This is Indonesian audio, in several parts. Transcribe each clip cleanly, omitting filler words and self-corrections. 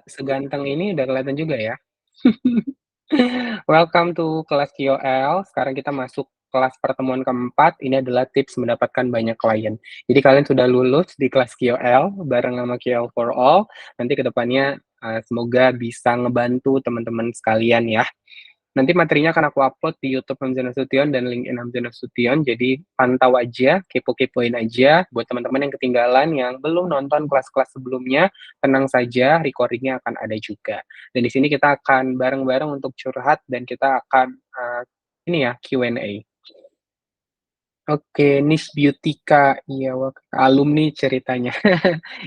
seganteng ini udah kelihatan juga ya. Welcome to kelas QOL. Sekarang kita masuk kelas pertemuan keempat. Ini adalah tips mendapatkan banyak klien. Jadi kalian sudah lulus di kelas QOL bareng sama QOL for All. Nanti ke depannya semoga bisa ngebantu teman-teman sekalian ya. Nanti materinya akan aku upload di YouTube Hamzah Nasution dan LinkedIn Hamzah Nasution. Jadi pantau aja, kepo-kepoin aja. Buat teman-teman yang ketinggalan, yang belum nonton kelas-kelas sebelumnya, tenang saja, recordingnya akan ada juga. Dan di sini kita akan bareng-bareng untuk curhat dan kita akan ini ya Q&A. Oke, Niche Beauty Kak, iya alumni ceritanya.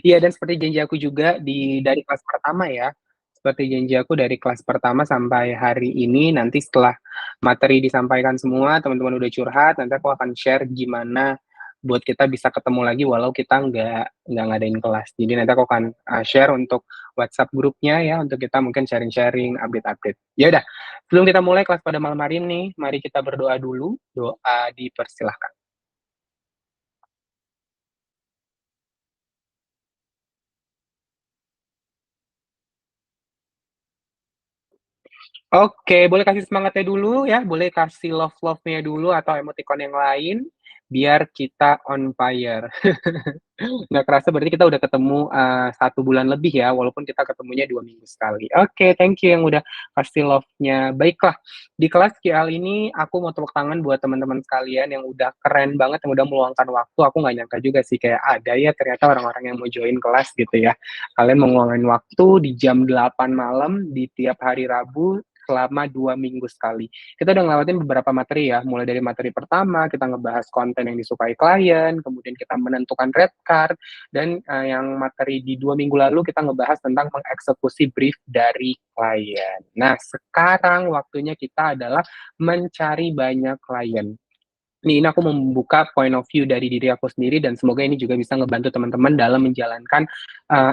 Iya dan seperti janji aku juga dari kelas pertama ya, seperti janji aku dari kelas pertama sampai hari ini, nanti setelah materi disampaikan semua, teman-teman udah curhat, nanti aku akan share gimana buat kita bisa ketemu lagi walau kita nggak ngadain kelas. Jadi nanti aku akan, share untuk WhatsApp grupnya ya, untuk kita mungkin sharing-sharing, update-update. Ya udah, sebelum kita mulai kelas pada malam hari ini, mari kita berdoa dulu, doa dipersilahkan. Oke, boleh kasih semangatnya dulu ya, boleh kasih love-nya dulu atau emoticon yang lain, biar kita on fire. Nggak kerasa berarti kita udah ketemu, 1 bulan lebih ya, walaupun kita ketemunya 2 minggu sekali. Oke, thank you yang udah kasih love-nya. Baiklah, di kelas QL ini aku mau tepuk tangan buat teman-teman sekalian yang udah keren banget, yang udah meluangkan waktu. Aku nggak nyangka juga sih, kayak ada ya ternyata orang-orang yang mau join kelas gitu ya. Kalian mau ngeluangin waktu di jam 8 malam, di tiap hari Rabu, selama 2 minggu sekali. Kita udah ngelewatin beberapa materi ya, mulai dari materi pertama, kita ngebahas konten yang disukai klien, kemudian kita menentukan red card, dan yang materi di 2 minggu lalu kita ngebahas tentang mengeksekusi brief dari klien. Nah, sekarang waktunya kita adalah mencari banyak klien. Ini aku membuka point of view dari diri aku sendiri dan semoga ini juga bisa ngebantu teman-teman dalam menjalankan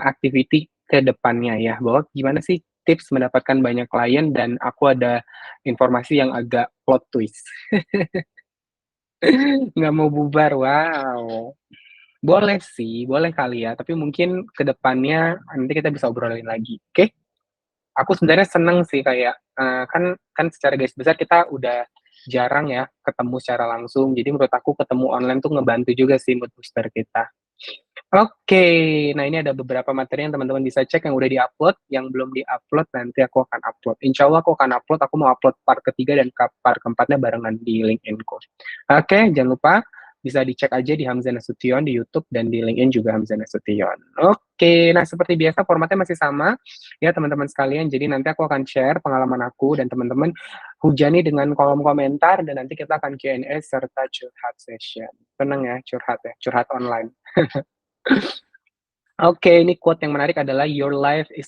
activity ke depannya ya, bahwa gimana sih tips mendapatkan banyak klien dan aku ada informasi yang agak plot twist. Nggak mau bubar, wow. Boleh sih, boleh kali ya, tapi mungkin ke depannya nanti kita bisa obrolin lagi, oke? Aku sebenarnya seneng sih kayak, kan kan secara garis besar kita udah jarang ya ketemu secara langsung, jadi menurut aku ketemu online tuh ngebantu juga sih mood booster kita. Oke, nah ini ada beberapa materi yang teman-teman bisa cek yang udah di-upload, yang belum di-upload nanti aku akan upload. Insya Allah aku akan upload, aku mau upload part ketiga dan part keempatnya barengan di LinkedIn-ku. Oke, jangan lupa bisa dicek aja di Hamzah Nasution di YouTube dan di LinkedIn juga Hamzah Nasution. Oke, nah seperti biasa formatnya masih sama ya teman-teman sekalian. Jadi nanti aku akan share pengalaman aku dan teman-teman hujani dengan kolom komentar dan nanti kita akan Q&A serta curhat session. Tenang ya, curhat online. Oke, ini quote yang menarik adalah "Your life is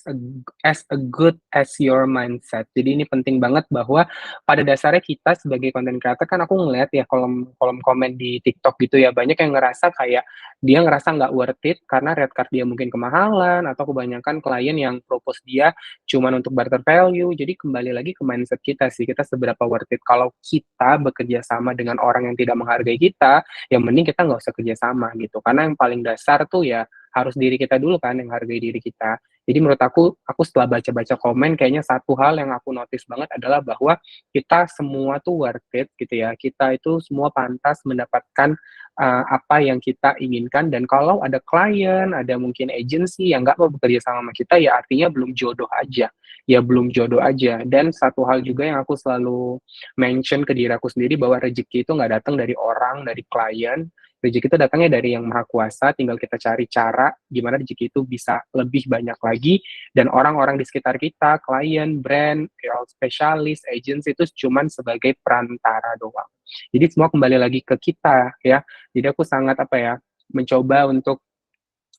as a good as your mindset." Jadi ini penting banget bahwa pada dasarnya kita sebagai content creator kan aku ngeliat ya kolom kolom komen di TikTok gitu ya, banyak yang ngerasa kayak dia ngerasa nggak worth it karena red card dia mungkin kemahalan atau kebanyakan klien yang propose dia cuman untuk barter value. Jadi kembali lagi ke mindset kita sih, kita seberapa worth it. Kalau kita bekerja sama dengan orang yang tidak menghargai kita, yang mending kita nggak usah kerja sama gitu. Karena yang paling dasar tuh ya harus diri kita dulu kan yang hargai diri kita. Jadi menurut aku setelah baca-baca komen kayaknya satu hal yang aku notice banget adalah bahwa kita semua tuh worth it gitu ya. Kita itu semua pantas mendapatkan apa yang kita inginkan dan kalau ada klien, ada mungkin agency yang nggak mau bekerja sama kita ya artinya belum jodoh aja. Ya belum jodoh aja. Dan satu hal juga yang aku selalu mention ke diri aku sendiri bahwa rezeki itu nggak datang dari orang, dari klien, rezeki itu datangnya dari Yang Maha Kuasa, tinggal kita cari cara gimana rezeki itu bisa lebih banyak lagi dan orang-orang di sekitar kita, klien, brand, KOL spesialis, agency itu cuman sebagai perantara doang. Jadi semua kembali lagi ke kita ya. Jadi aku sangat apa ya, mencoba untuk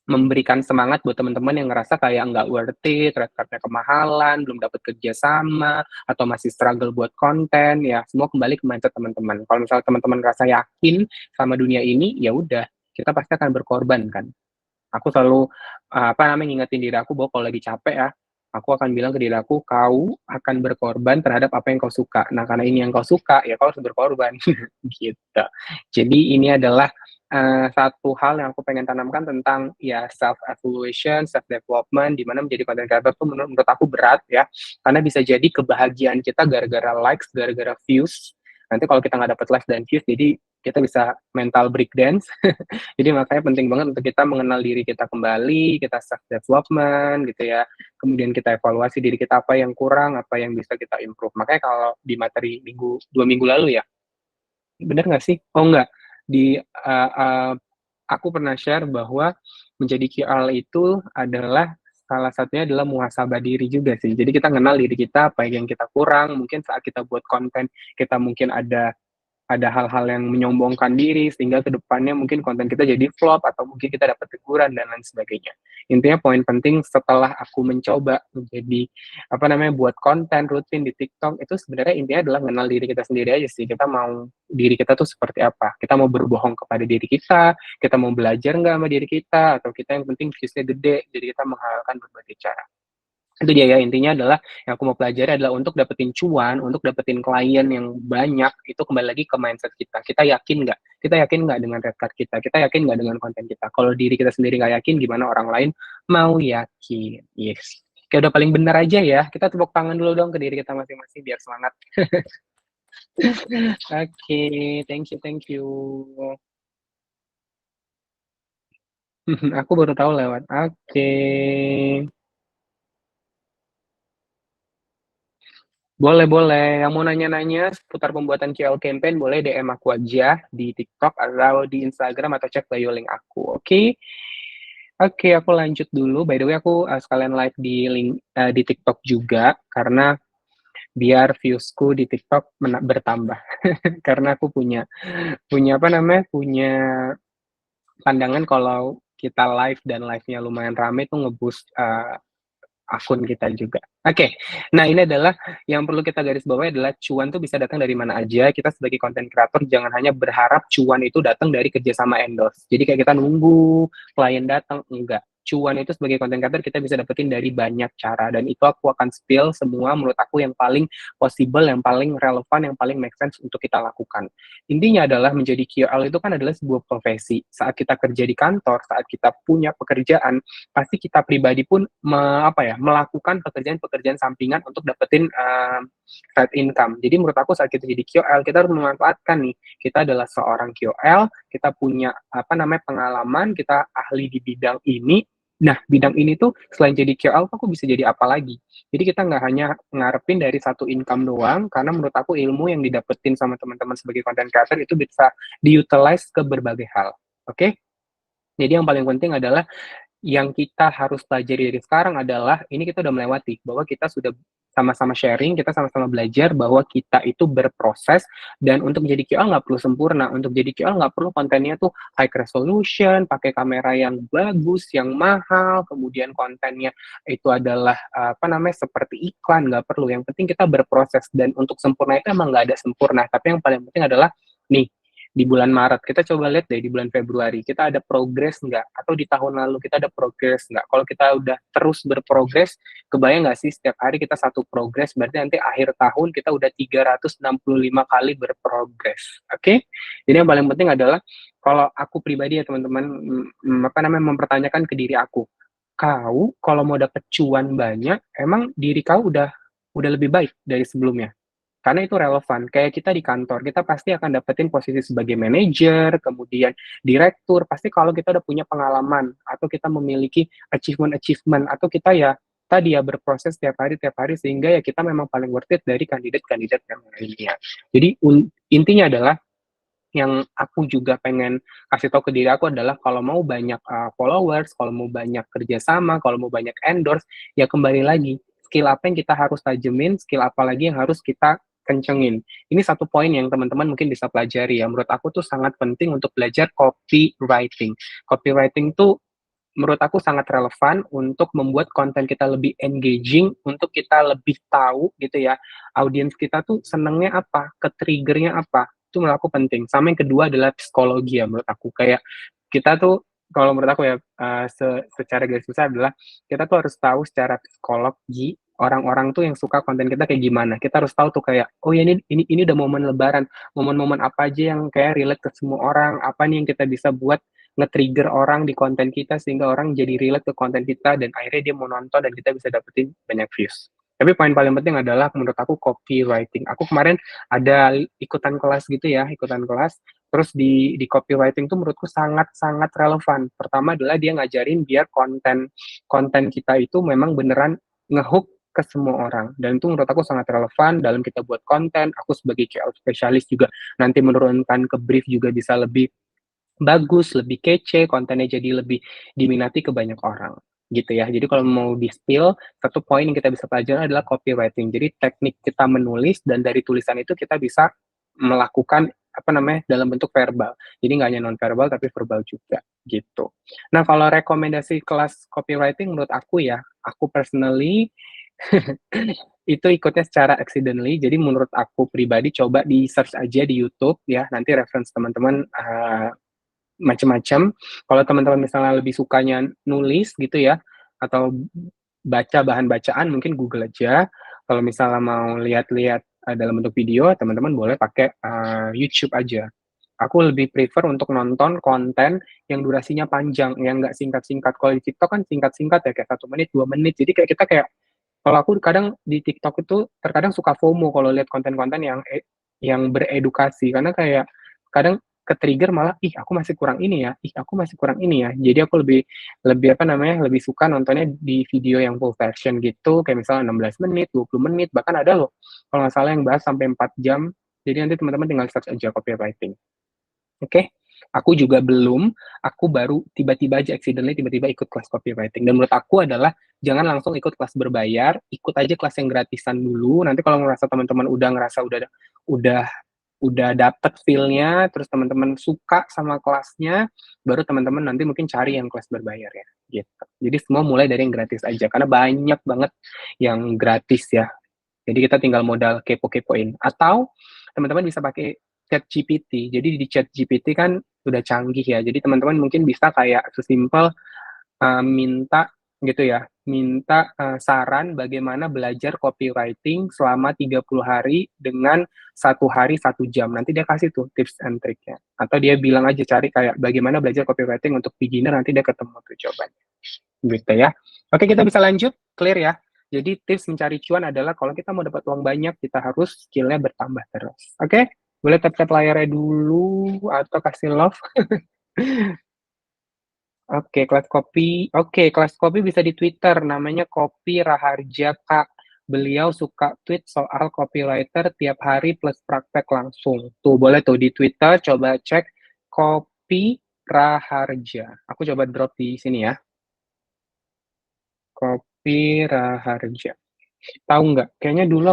memberikan semangat buat teman-teman yang ngerasa kayak nggak worth it, red card-nya kemahalan, belum dapat kerja sama, atau masih struggle buat konten, ya semua kembali ke mindset teman-teman. Kalau misalnya teman-teman ngerasa yakin sama dunia ini, ya udah, kita pasti akan berkorban kan. Aku selalu, apa namanya, ngingetin diri aku bahwa kalau lagi capek ya, aku akan bilang ke diri aku, "Kau akan berkorban terhadap apa yang kau suka. Nah, karena ini yang kau suka, ya kau harus berkorban." Gitu. Jadi ini adalah satu hal yang aku pengen tanamkan tentang ya self evaluation, self development, di mana menjadi content creator tuh menurut aku berat ya, karena bisa jadi kebahagiaan kita gara-gara likes, gara-gara views. Nanti kalau kita nggak dapat likes dan views, jadi kita bisa mental breakdance. Jadi makanya penting banget untuk kita mengenal diri kita kembali, kita self development gitu ya. Kemudian kita evaluasi diri kita apa yang kurang, apa yang bisa kita improve. Makanya kalau di materi 2 minggu lalu ya, bener nggak sih? Oh enggak, di aku pernah share bahwa menjadi QL itu adalah salah satunya adalah muhasabah diri juga sih. Jadi kita kenal diri kita, apa yang kita kurang, mungkin saat kita buat konten, kita mungkin ada hal-hal yang menyombongkan diri sehingga ke depannya mungkin konten kita jadi flop atau mungkin kita dapat teguran dan lain sebagainya. Intinya poin penting setelah aku mencoba menjadi apa namanya buat konten rutin di TikTok itu sebenarnya intinya adalah mengenal diri kita sendiri aja sih. Kita mau diri kita tuh seperti apa? Kita mau berbohong kepada diri kita mau belajar nggak sama diri kita, atau kita yang penting views-nya gede, jadi kita menghalalkan berbagai cara. Itu dia ya, intinya adalah yang aku mau pelajari adalah untuk dapetin cuan, untuk dapetin klien yang banyak, itu kembali lagi ke mindset kita. Kita yakin nggak? Kita yakin nggak dengan red card kita? Kita yakin nggak dengan konten kita? Kalau diri kita sendiri nggak yakin, gimana orang lain mau yakin? Yes. Kayak udah paling benar aja ya. Kita tepuk tangan dulu dong ke diri kita masing-masing biar semangat. Oke, thank you, thank you. Aku baru tahu lewat. Oke. Boleh boleh, yang mau nanya-nanya seputar pembuatan KOL campaign boleh DM aku aja di TikTok atau di Instagram atau cek bio link aku, oke? Oke, aku lanjut dulu. By the way, aku sekalian live di TikTok juga karena biar viewsku di TikTok bertambah. Karena aku punya punya apa namanya, punya pandangan kalau kita live dan live-nya lumayan rame tuh nge-boost akun kita juga. Oke, nah ini adalah yang perlu kita garis bawahi adalah cuan tuh bisa datang dari mana aja. Kita sebagai content creator jangan hanya berharap cuan itu datang dari kerjasama endorse. Jadi kayak kita nunggu klien datang, enggak. Cuan itu sebagai content creator kita bisa dapetin dari banyak cara dan itu aku akan spill semua menurut aku yang paling possible, yang paling relevan, yang paling make sense untuk kita lakukan. Intinya adalah menjadi QL itu kan adalah sebuah profesi. Saat kita kerja di kantor, saat kita punya pekerjaan, pasti kita pribadi pun melakukan pekerjaan-pekerjaan sampingan untuk dapetin side income. Jadi menurut aku saat kita jadi QL, kita harus memanfaatkan nih, kita adalah seorang QL, kita punya pengalaman, kita ahli di bidang ini. Nah, bidang ini tuh selain jadi QL, aku bisa jadi apa lagi? Jadi kita nggak hanya ngarepin dari satu income doang, karena menurut aku ilmu yang didapetin sama teman-teman sebagai content creator itu bisa diutilize ke berbagai hal. Oke? Okay? Jadi yang paling penting adalah yang kita harus pelajari dari sekarang adalah ini kita udah melewati bahwa kita sudah sama-sama sharing, kita sama-sama belajar bahwa kita itu berproses dan untuk menjadi QL nggak perlu sempurna. Untuk jadi QL nggak perlu kontennya tuh high resolution, pakai kamera yang bagus, yang mahal, kemudian kontennya itu adalah seperti iklan, nggak perlu. Yang penting kita berproses dan untuk sempurna itu emang nggak ada sempurna. Tapi yang paling penting adalah nih di bulan Maret. Kita coba lihat deh di bulan Februari, kita ada progres nggak? Atau di tahun lalu kita ada progres nggak? Kalau kita udah terus berprogres, kebayang nggak sih setiap hari kita satu progres, berarti nanti akhir tahun kita udah 365 kali berprogres. Oke? Okay? Jadi yang paling penting adalah kalau aku pribadi ya teman-teman, mempertanyakan ke diri aku, kau kalau mau dapet cuan banyak, emang diri kau udah lebih baik dari sebelumnya? Karena itu relevan. Kayak kita di kantor, kita pasti akan dapetin posisi sebagai manajer, kemudian direktur. Pasti kalau kita udah punya pengalaman atau kita memiliki achievement-achievement atau kita ya tadi ya berproses tiap hari sehingga ya kita memang paling worth it dari kandidat-kandidat yang lainnya. Jadi intinya adalah yang aku juga pengen kasih tahu ke diri aku adalah kalau mau banyak followers, kalau mau banyak kerjasama, kalau mau banyak endorse, ya kembali lagi skill apa yang kita harus tajemin, skill apa lagi yang harus kita kencengin. Ini satu poin yang teman-teman mungkin bisa pelajari ya. Menurut aku tuh sangat penting untuk belajar copywriting. Copywriting tuh menurut aku sangat relevan untuk membuat konten kita lebih engaging, untuk kita lebih tahu gitu ya, audiens kita tuh senengnya apa, ke-trigger-nya apa, itu menurut aku penting. Sama yang kedua adalah psikologi ya menurut aku, kayak kita tuh kalau menurut aku ya, secara garis besar adalah kita tuh harus tahu secara psikologi orang-orang tuh yang suka konten kita kayak gimana. Kita harus tahu tuh kayak, oh ya ini udah momen lebaran, momen-momen apa aja yang kayak relate ke semua orang, apa nih yang kita bisa buat nge-trigger orang di konten kita sehingga orang jadi relate ke konten kita dan akhirnya dia mau nonton dan kita bisa dapetin banyak views. Tapi poin paling penting adalah menurut aku copywriting. Aku kemarin ada ikutan kelas gitu ya, ikutan kelas. Terus di copywriting tuh menurutku sangat-sangat relevan. Pertama adalah dia ngajarin biar konten konten kita itu memang beneran ngehook ke semua orang. Dan itu menurut aku sangat relevan dalam kita buat konten. Aku sebagai KL spesialis juga nanti menurunkan ke brief juga bisa lebih bagus, lebih kece, kontennya jadi lebih diminati ke banyak orang, gitu ya. Jadi kalau mau di-spill, satu poin yang kita bisa pelajari adalah copywriting. Jadi teknik kita menulis dan dari tulisan itu kita bisa melakukan apa namanya dalam bentuk verbal. Jadi nggak hanya non verbal tapi verbal juga gitu. Nah kalau rekomendasi kelas copywriting menurut aku ya, aku personally itu ikutnya secara accidentally. Jadi menurut aku pribadi coba di search aja di YouTube ya. Nanti reference teman-teman macam-macam. Kalau teman-teman misalnya lebih sukanya nulis gitu ya, atau baca bahan bacaan mungkin Google aja. Kalau misalnya mau lihat-lihat dalam bentuk video, teman-teman boleh pakai YouTube aja. Aku lebih prefer untuk nonton konten yang durasinya panjang, yang nggak singkat-singkat. Kalau di TikTok kan singkat-singkat ya, kayak 1 menit, 2 menit. Jadi kayak kita kayak, kalau aku kadang di TikTok itu terkadang suka FOMO kalau lihat konten-konten yang beredukasi, karena kayak kadang ke-trigger malah, "Ih, aku masih kurang ini ya, ih, aku masih kurang ini ya." Jadi aku lebih lebih apa namanya, lebih suka nontonnya di video yang full version gitu, kayak misalnya 16 menit, 20 menit, bahkan ada loh kalau nggak salah yang bahas sampai 4 jam. Jadi nanti teman-teman tinggal search aja copywriting. Oke, aku juga belum, aku baru tiba-tiba aja accidentally tiba-tiba ikut kelas copywriting dan menurut aku adalah jangan langsung ikut kelas berbayar, ikut aja kelas yang gratisan dulu, nanti kalau ngerasa teman-teman udah ngerasa udah udah dapet feel-nya, terus teman-teman suka sama kelasnya, baru teman-teman nanti mungkin cari yang kelas berbayar ya, gitu. Jadi semua mulai dari yang gratis aja, karena banyak banget yang gratis ya. Jadi kita tinggal modal kepo-kepoin. Atau teman-teman bisa pakai ChatGPT. Jadi di ChatGPT kan udah canggih ya. Jadi teman-teman mungkin bisa kayak sesimpel minta gitu ya, minta saran bagaimana belajar copywriting selama 30 hari dengan 1 hari 1 jam. Nanti dia kasih tuh tips and triknya. Atau dia bilang aja cari kayak bagaimana belajar copywriting untuk beginner, nanti dia ketemu tuh jawabannya. Gitu ya. Oke, kita bisa lanjut. Clear ya? Jadi tips mencari cuan adalah kalau kita mau dapat uang banyak, kita harus skill-nya bertambah terus. Oke? Boleh tap-tap layarnya dulu atau kasih love. Oke, kelas kopi bisa di Twitter, namanya Kopi Raharja, Kak. Beliau suka tweet soal copywriter tiap hari plus praktek langsung. Tuh, boleh tuh di Twitter, coba cek Kopi Raharja. Aku coba drop di sini ya, Kopi Raharja. Tahu nggak? Kayaknya dulu,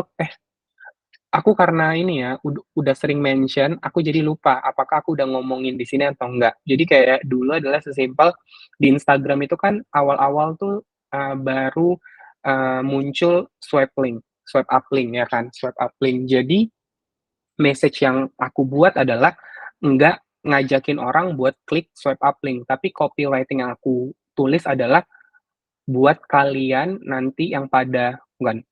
aku karena ini ya, udah sering mention, aku jadi lupa apakah aku udah ngomongin di sini atau enggak. Jadi kayak dulu adalah sesimpel di Instagram itu kan awal-awal tuh baru muncul swipe up link ya kan, swipe up link. Jadi message yang aku buat adalah enggak ngajakin orang buat klik swipe up link, tapi copywriting yang aku tulis adalah buat kalian nanti yang pada bukan,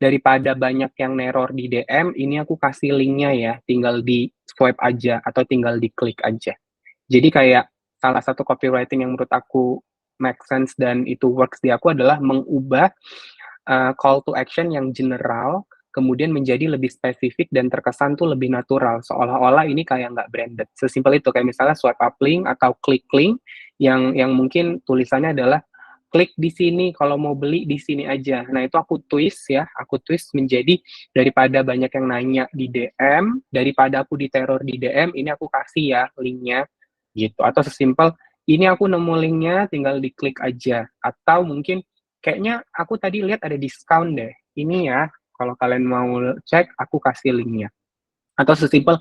daripada banyak yang neror di DM, ini aku kasih linknya ya, tinggal di swipe aja atau tinggal diklik aja. Jadi kayak salah satu copywriting yang menurut aku make sense dan itu works di aku adalah mengubah call to action yang general, kemudian menjadi lebih spesifik dan terkesan tuh lebih natural, seolah-olah ini kayak nggak branded. Sesimpel itu, kayak misalnya swipe up link atau klik link yang mungkin tulisannya adalah klik di sini kalau mau beli di sini aja. Nah, itu aku twist menjadi daripada banyak yang nanya di DM, daripada aku diteror di DM, ini aku kasih ya linknya gitu. Atau sesimpel ini aku nemu linknya, tinggal diklik aja. Atau mungkin kayaknya aku tadi lihat ada diskon deh. Ini ya, kalau kalian mau cek, aku kasih linknya. Atau sesimpel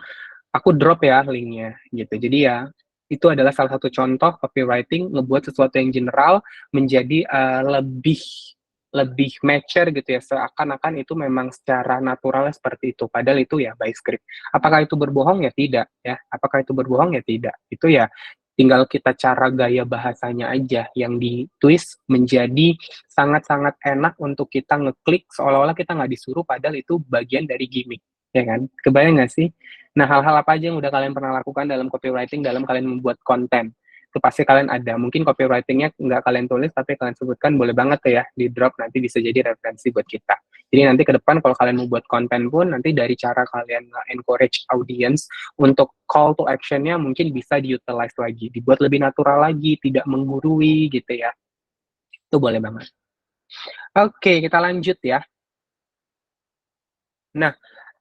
aku drop ya linknya gitu. Jadi ya itu adalah salah satu contoh copywriting ngebuat sesuatu yang general menjadi lebih lebih mature gitu ya, seakan-akan itu memang secara naturalnya seperti itu, padahal itu ya by script. Apakah itu berbohong? Ya tidak ya. Apakah itu berbohong? Ya tidak. Itu ya tinggal kita cara gaya bahasanya aja yang di-twist menjadi sangat-sangat enak untuk kita ngeklik seolah-olah kita nggak disuruh padahal itu bagian dari gimmick, ya kan? Kebayang nggak sih? Nah, hal-hal apa aja yang udah kalian pernah lakukan dalam copywriting dalam kalian membuat konten? Itu pasti kalian ada. Mungkin copywriting-nya nggak kalian tulis, tapi kalian sebutkan, boleh banget tuh ya, di-drop nanti bisa jadi referensi buat kita. Jadi nanti ke depan kalau kalian mau buat konten pun, nanti dari cara kalian encourage audience untuk call to action-nya mungkin bisa di-utilize lagi, dibuat lebih natural lagi, tidak menggurui gitu ya. Itu boleh banget. Oke, kita lanjut ya. Nah,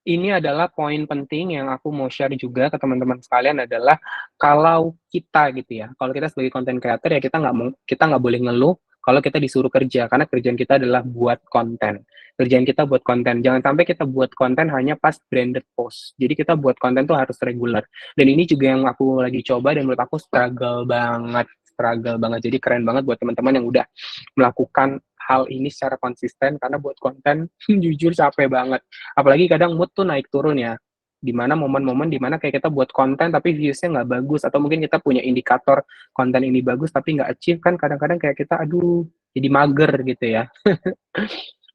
ini adalah poin penting yang aku mau share juga ke teman-teman sekalian adalah kalau kita gitu ya, kalau kita sebagai content creator ya kita nggak boleh ngeluh kalau kita disuruh kerja karena kerjaan kita adalah buat konten. Kerjaan kita buat konten. Jangan sampai kita buat konten hanya pas branded post. Jadi kita buat konten tuh harus regular. Dan ini juga yang aku lagi coba dan menurut aku struggle banget. Jadi keren banget buat teman-teman yang udah melakukan hal ini secara konsisten karena buat konten jujur capek banget. Apalagi kadang mood tuh naik turun ya, di mana momen-momen di mana kayak kita buat konten tapi views-nya nggak bagus atau mungkin kita punya indikator konten ini bagus tapi nggak achieve kan kadang-kadang kayak kita aduh jadi mager gitu ya.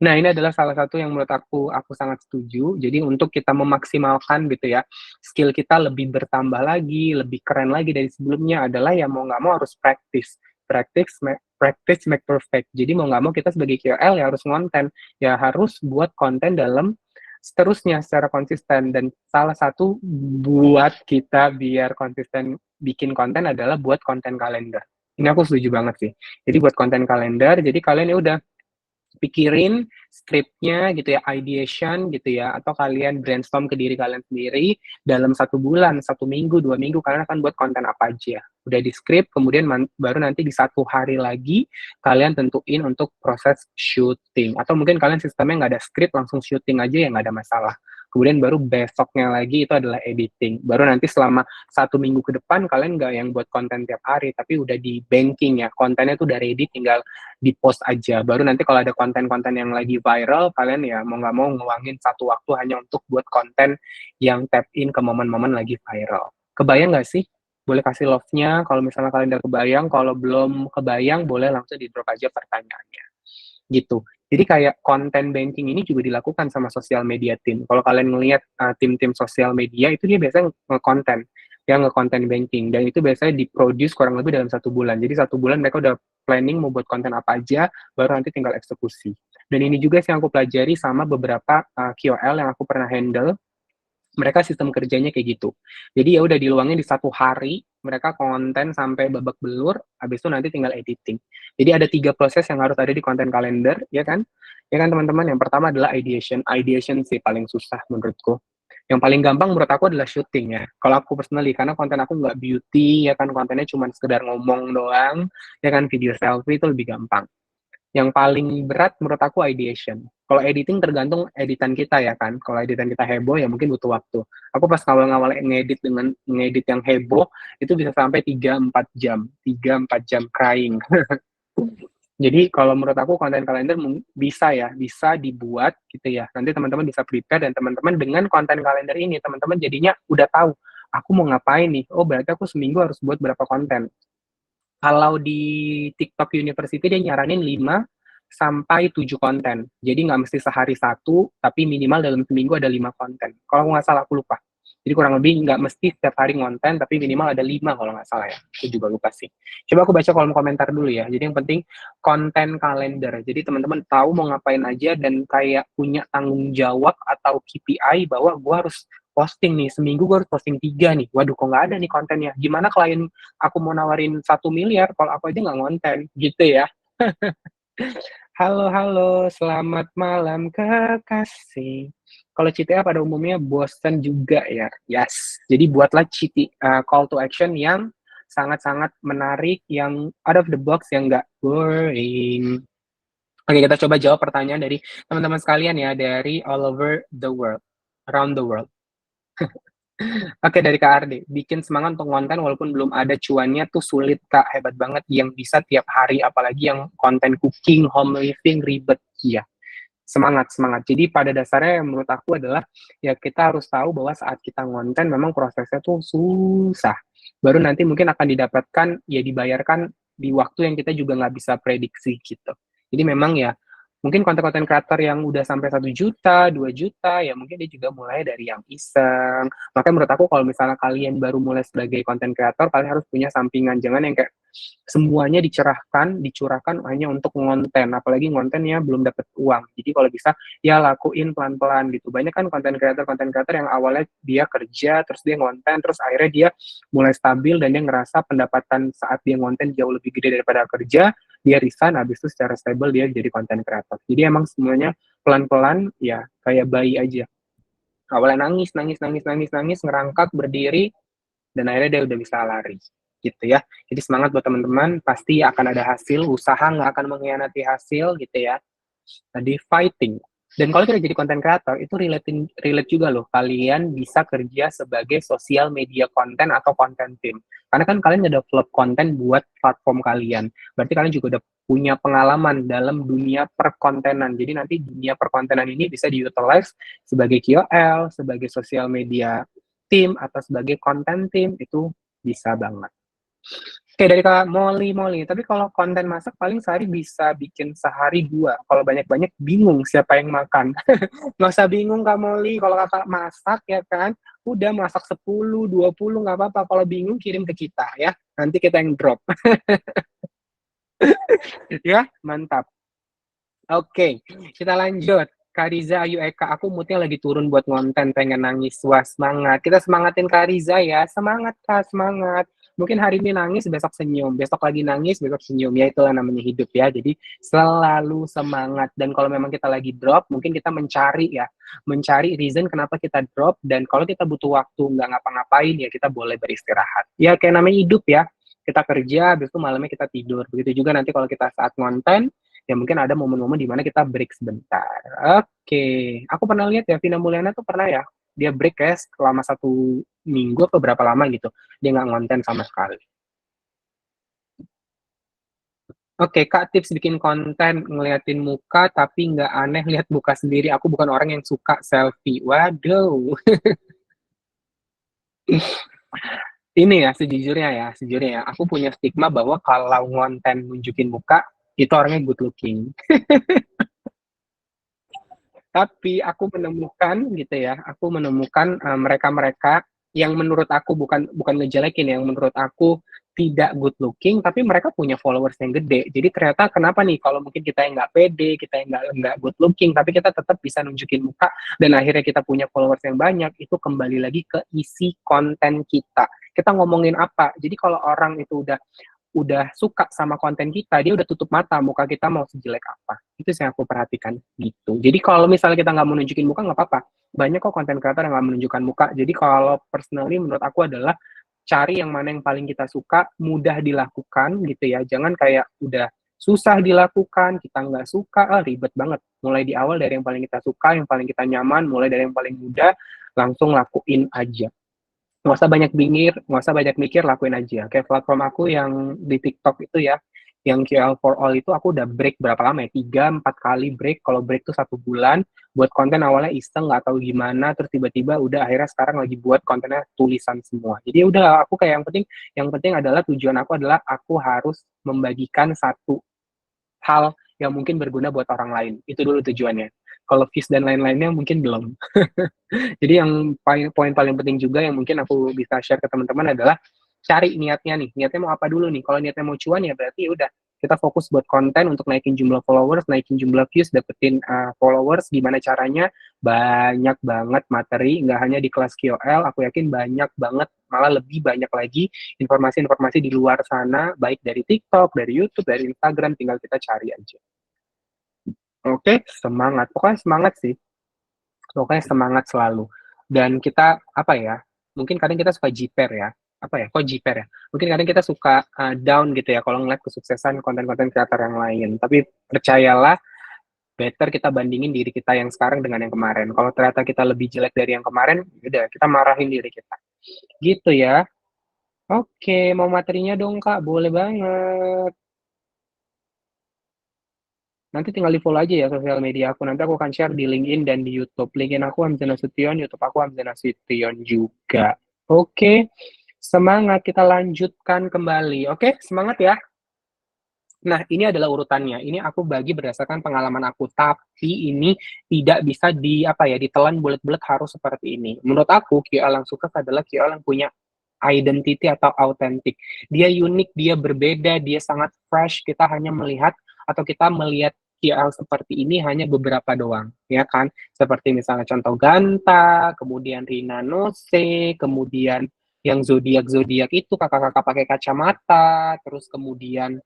Nah, ini adalah salah satu yang menurut aku sangat setuju. Jadi untuk kita memaksimalkan gitu ya, skill kita lebih bertambah lagi, lebih keren lagi dari sebelumnya adalah ya mau nggak mau harus practice. Practice make perfect. Jadi mau nggak mau kita sebagai KOL ya harus konten, ya harus buat konten dalam seterusnya secara konsisten. Dan salah satu buat kita biar konsisten bikin konten adalah buat konten kalender. Ini aku setuju banget sih. Jadi buat konten kalender, jadi kalian ya udah pikirin skripnya gitu ya, ideation gitu ya, atau kalian brainstorm ke diri kalian sendiri dalam 1 bulan, 1 minggu, 2 minggu, kalian akan buat konten apa aja. Udah di script, kemudian baru nanti di 1 hari lagi kalian tentuin untuk proses syuting. Atau mungkin kalian sistemnya nggak ada script, langsung syuting aja ya nggak ada masalah. Kemudian baru besoknya lagi itu adalah editing. Baru nanti selama 1 minggu ke depan kalian nggak yang buat konten tiap hari, tapi udah di banking ya, kontennya tuh udah ready, tinggal di-post aja. Baru nanti kalau ada konten-konten yang lagi viral, kalian ya mau nggak mau ngeluangin satu waktu hanya untuk buat konten yang tap in ke momen-momen lagi viral. Kebayang nggak sih? Boleh kasih love-nya, kalau misalnya kalian udah kebayang, kalau belum kebayang, boleh langsung di-drop aja pertanyaannya. Gitu. Jadi kayak konten banking ini juga dilakukan sama sosial media team. Kalau kalian ngelihat tim-tim sosial media itu dia biasanya nge-konten, ya nge-konten banking dan itu biasanya diproduce kurang lebih dalam 1 bulan. Jadi 1 bulan mereka udah planning mau buat konten apa aja, baru nanti tinggal eksekusi. Dan ini juga sih yang aku pelajari sama beberapa KOL yang aku pernah handle, mereka sistem kerjanya kayak gitu. Jadi ya udah diluangin di 1 hari, mereka konten sampai babak belur, habis itu nanti tinggal editing. Jadi ada 3 proses yang harus ada di konten kalender, ya kan? Ya kan teman-teman, yang pertama adalah ideation. Ideation sih paling susah menurutku. Yang paling gampang menurut aku adalah syuting ya. Kalau aku personally, karena konten aku nggak beauty, ya kan kontennya cuma sekedar ngomong doang, ya kan video selfie itu lebih gampang. Yang paling berat menurut aku ideation. Kalau editing tergantung editan kita ya kan. Kalau editan kita heboh ya mungkin butuh waktu. Aku pas ngawal-ngawal ngedit yang heboh itu bisa sampai 3-4 jam. 3-4 jam crying. Jadi kalau menurut aku konten kalender bisa ya, bisa dibuat gitu ya. Nanti teman-teman bisa prepare dan teman-teman dengan konten kalender ini teman-teman jadinya udah tahu aku mau ngapain nih. Oh berarti aku seminggu harus buat berapa konten. Kalau di TikTok University dia nyaranin 5 sampai 7 konten. Jadi nggak mesti sehari satu, tapi minimal dalam seminggu ada 5 konten. Kalau nggak salah aku lupa. Jadi kurang lebih nggak mesti setiap hari ngonten, tapi minimal ada 5 kalau nggak salah ya. Aku juga lupa sih. Coba aku baca kolom komentar dulu ya. Jadi yang penting konten kalender. Jadi teman-teman tahu mau ngapain aja dan kayak punya tanggung jawab atau KPI bahwa gue harus posting nih, seminggu gue harus posting 3 nih. Waduh, kok nggak ada nih kontennya. Gimana klien aku mau nawarin 1 miliar kalau aku aja nggak ngonten gitu ya. Halo halo, selamat malam kekasih. Kalau CTA pada umumnya bosan juga ya. Yes. Jadi buatlah call to action yang sangat-sangat menarik, yang out of the box, yang nggak boring. Oke, kita coba jawab pertanyaan dari teman-teman sekalian ya, dari all over the world, around the world. Oke, dari Kak Ardi, bikin semangat untuk konten walaupun belum ada cuannya tuh sulit, Kak. Hebat banget yang bisa tiap hari, apalagi yang konten cooking, home living, ribet. Iya. Semangat semangat. Jadi pada dasarnya yang menurut aku adalah, ya kita harus tahu bahwa saat kita ngonten memang prosesnya tuh susah. Baru nanti mungkin akan didapatkan, ya dibayarkan di waktu yang kita juga nggak bisa prediksi gitu. Jadi memang ya, mungkin konten-konten kreator yang udah sampai 1 juta, 2 juta, ya mungkin dia juga mulai dari yang iseng. Makanya menurut aku kalau misalnya kalian baru mulai sebagai konten kreator, kalian harus punya sampingan. Jangan yang kayak semuanya dicurahkan hanya untuk ngonten, apalagi ngontennya belum dapat uang. Jadi kalau bisa ya lakuin pelan-pelan gitu. Banyak kan konten kreator yang awalnya dia kerja, terus dia ngonten, terus akhirnya dia mulai stabil dan dia ngerasa pendapatan saat dia ngonten jauh lebih gede daripada kerja, dia resign, habis itu secara stable dia jadi konten kreator. Jadi emang semuanya pelan-pelan ya kayak bayi aja. Awalnya nangis, nangis, nangis, nangis, nangis, ngerangkak, berdiri, dan akhirnya dia udah bisa lari gitu ya. Jadi semangat buat teman-teman, pasti akan ada hasil, usaha nggak akan mengkhianati hasil gitu ya. Tadi fighting. Dan kalau kita jadi konten kreator, itu relate juga loh. Kalian bisa kerja sebagai sosial media konten atau konten tim. Karena kan kalian udah develop konten buat platform kalian. Berarti kalian juga udah punya pengalaman dalam dunia perkontenan. Jadi nanti dunia perkontenan ini bisa diutilize sebagai KOL, sebagai sosial media tim, atau sebagai konten tim. Itu bisa banget. Oke, dari Kak Molly Molly, tapi kalau konten masak paling sehari bisa bikin sehari 2, kalau banyak-banyak bingung siapa yang makan. Nggak usah bingung Kak Molly, kalau Kakak masak ya kan, udah masak 10, 20 nggak apa-apa, kalau bingung kirim ke kita ya, nanti kita yang drop. Ya, mantap. Oke, kita lanjut. Kak Riza, ayo Eka, aku moodnya lagi turun buat ngonten, pengen nangis. Wah, semangat. Kita semangatin Kak Riza ya. Semangat, Kak, semangat. Mungkin hari ini nangis, besok senyum. Besok lagi nangis, besok senyum. Ya, itulah namanya hidup ya. Jadi, selalu semangat. Dan kalau memang kita lagi drop, mungkin kita mencari ya. Mencari reason kenapa kita drop. Dan kalau kita butuh waktu nggak ngapa-ngapain, ya kita boleh beristirahat. Ya, kayak namanya hidup ya. Kita kerja, habis itu malamnya kita tidur. Begitu juga nanti kalau kita saat ngonten, ya mungkin ada momen-momen di mana kita break sebentar. Oke, aku pernah lihat ya Vina Mulyana tuh pernah ya, dia break ya selama 1 minggu atau berapa lama gitu, dia nggak ngonten sama sekali. Oke, Kak, tips bikin konten ngeliatin muka tapi nggak aneh lihat muka sendiri. Aku bukan orang yang suka selfie. Waduh. Ini ya, sejujurnya ya, aku punya stigma bahwa kalau ngonten nunjukin muka, itu orangnya good looking. Tapi aku menemukan gitu ya, aku menemukan mereka-mereka yang menurut aku bukan bukan ngejelekin, yang menurut aku tidak good looking, tapi mereka punya followers yang gede. Jadi ternyata kenapa nih kalau mungkin kita yang nggak pede, kita yang nggak good looking, tapi kita tetap bisa nunjukin muka dan akhirnya kita punya followers yang banyak, itu kembali lagi ke isi konten kita. Kita ngomongin apa? Jadi kalau orang itu udah suka sama konten kita, dia udah tutup mata muka kita mau sejelek apa. Itu sih yang aku perhatikan gitu. Jadi kalau misalnya kita nggak mau nunjukin muka nggak apa-apa. Banyak kok konten kreator yang nggak menunjukkan muka. Jadi kalau personally menurut aku adalah cari yang mana yang paling kita suka, mudah dilakukan gitu ya. Jangan kayak udah susah dilakukan, kita nggak suka, ribet banget. Mulai di awal dari yang paling kita suka, yang paling kita nyaman, mulai dari yang paling mudah, langsung lakuin aja. Nggak usah banyak mikir, lakuin aja. Kayak platform aku yang di TikTok itu ya, yang QL for All itu aku udah break berapa lama ya? 3, 4 kali break. Kalau break tuh 1 bulan. Buat konten awalnya iseng, nggak tahu gimana, terus tiba-tiba udah akhirnya sekarang lagi buat kontennya tulisan semua. Jadi udah aku kayak yang penting adalah tujuan aku adalah aku harus membagikan satu hal yang mungkin berguna buat orang lain. Itu dulu tujuannya. Kalau views dan lain-lainnya mungkin belum. Jadi yang poin paling penting juga yang mungkin aku bisa share ke teman-teman adalah cari niatnya nih. Niatnya mau apa dulu nih? Kalau niatnya mau cuan ya berarti udah kita fokus buat konten untuk naikin jumlah followers, naikin jumlah views, dapetin followers. Gimana caranya? Banyak banget materi, nggak hanya di kelas KOL. Aku yakin banyak banget, malah lebih banyak lagi informasi-informasi di luar sana, baik dari TikTok, dari YouTube, dari Instagram. Tinggal kita cari aja. Oke, semangat. Pokoknya semangat sih. Pokoknya semangat selalu. Dan kita, apa ya, mungkin kadang kita suka jiper ya. Apa ya, kok jiper ya? Mungkin kadang kita suka down gitu ya, kalau ngeliat kesuksesan konten-konten kreator yang lain. Tapi percayalah, better kita bandingin diri kita yang sekarang dengan yang kemarin. Kalau ternyata kita lebih jelek dari yang kemarin, udah kita marahin diri kita. Gitu ya. Oke, mau materinya dong Kak, boleh banget. Nanti tinggal di-follow aja ya sosial media aku, nanti aku akan share di LinkedIn dan di YouTube. LinkedIn aku Hamzah Nasution, YouTube aku Hamzah Nasution juga. Oke, semangat kita lanjutkan kembali. Oke, semangat ya. Nah, ini adalah urutannya. Ini aku bagi berdasarkan pengalaman aku, tapi ini tidak bisa apa ya, ditelan bulat-bulat harus seperti ini. Menurut aku, QL yang sukses adalah QL yang punya identity atau autentik. Dia unik, dia berbeda, dia sangat fresh. Kita hanya melihat atau kita melihat QL seperti ini hanya beberapa doang, ya kan? Seperti misalnya contoh Ganta, kemudian Rina Nose, kemudian yang zodiak-zodiak itu kakak-kakak pakai kacamata, terus kemudian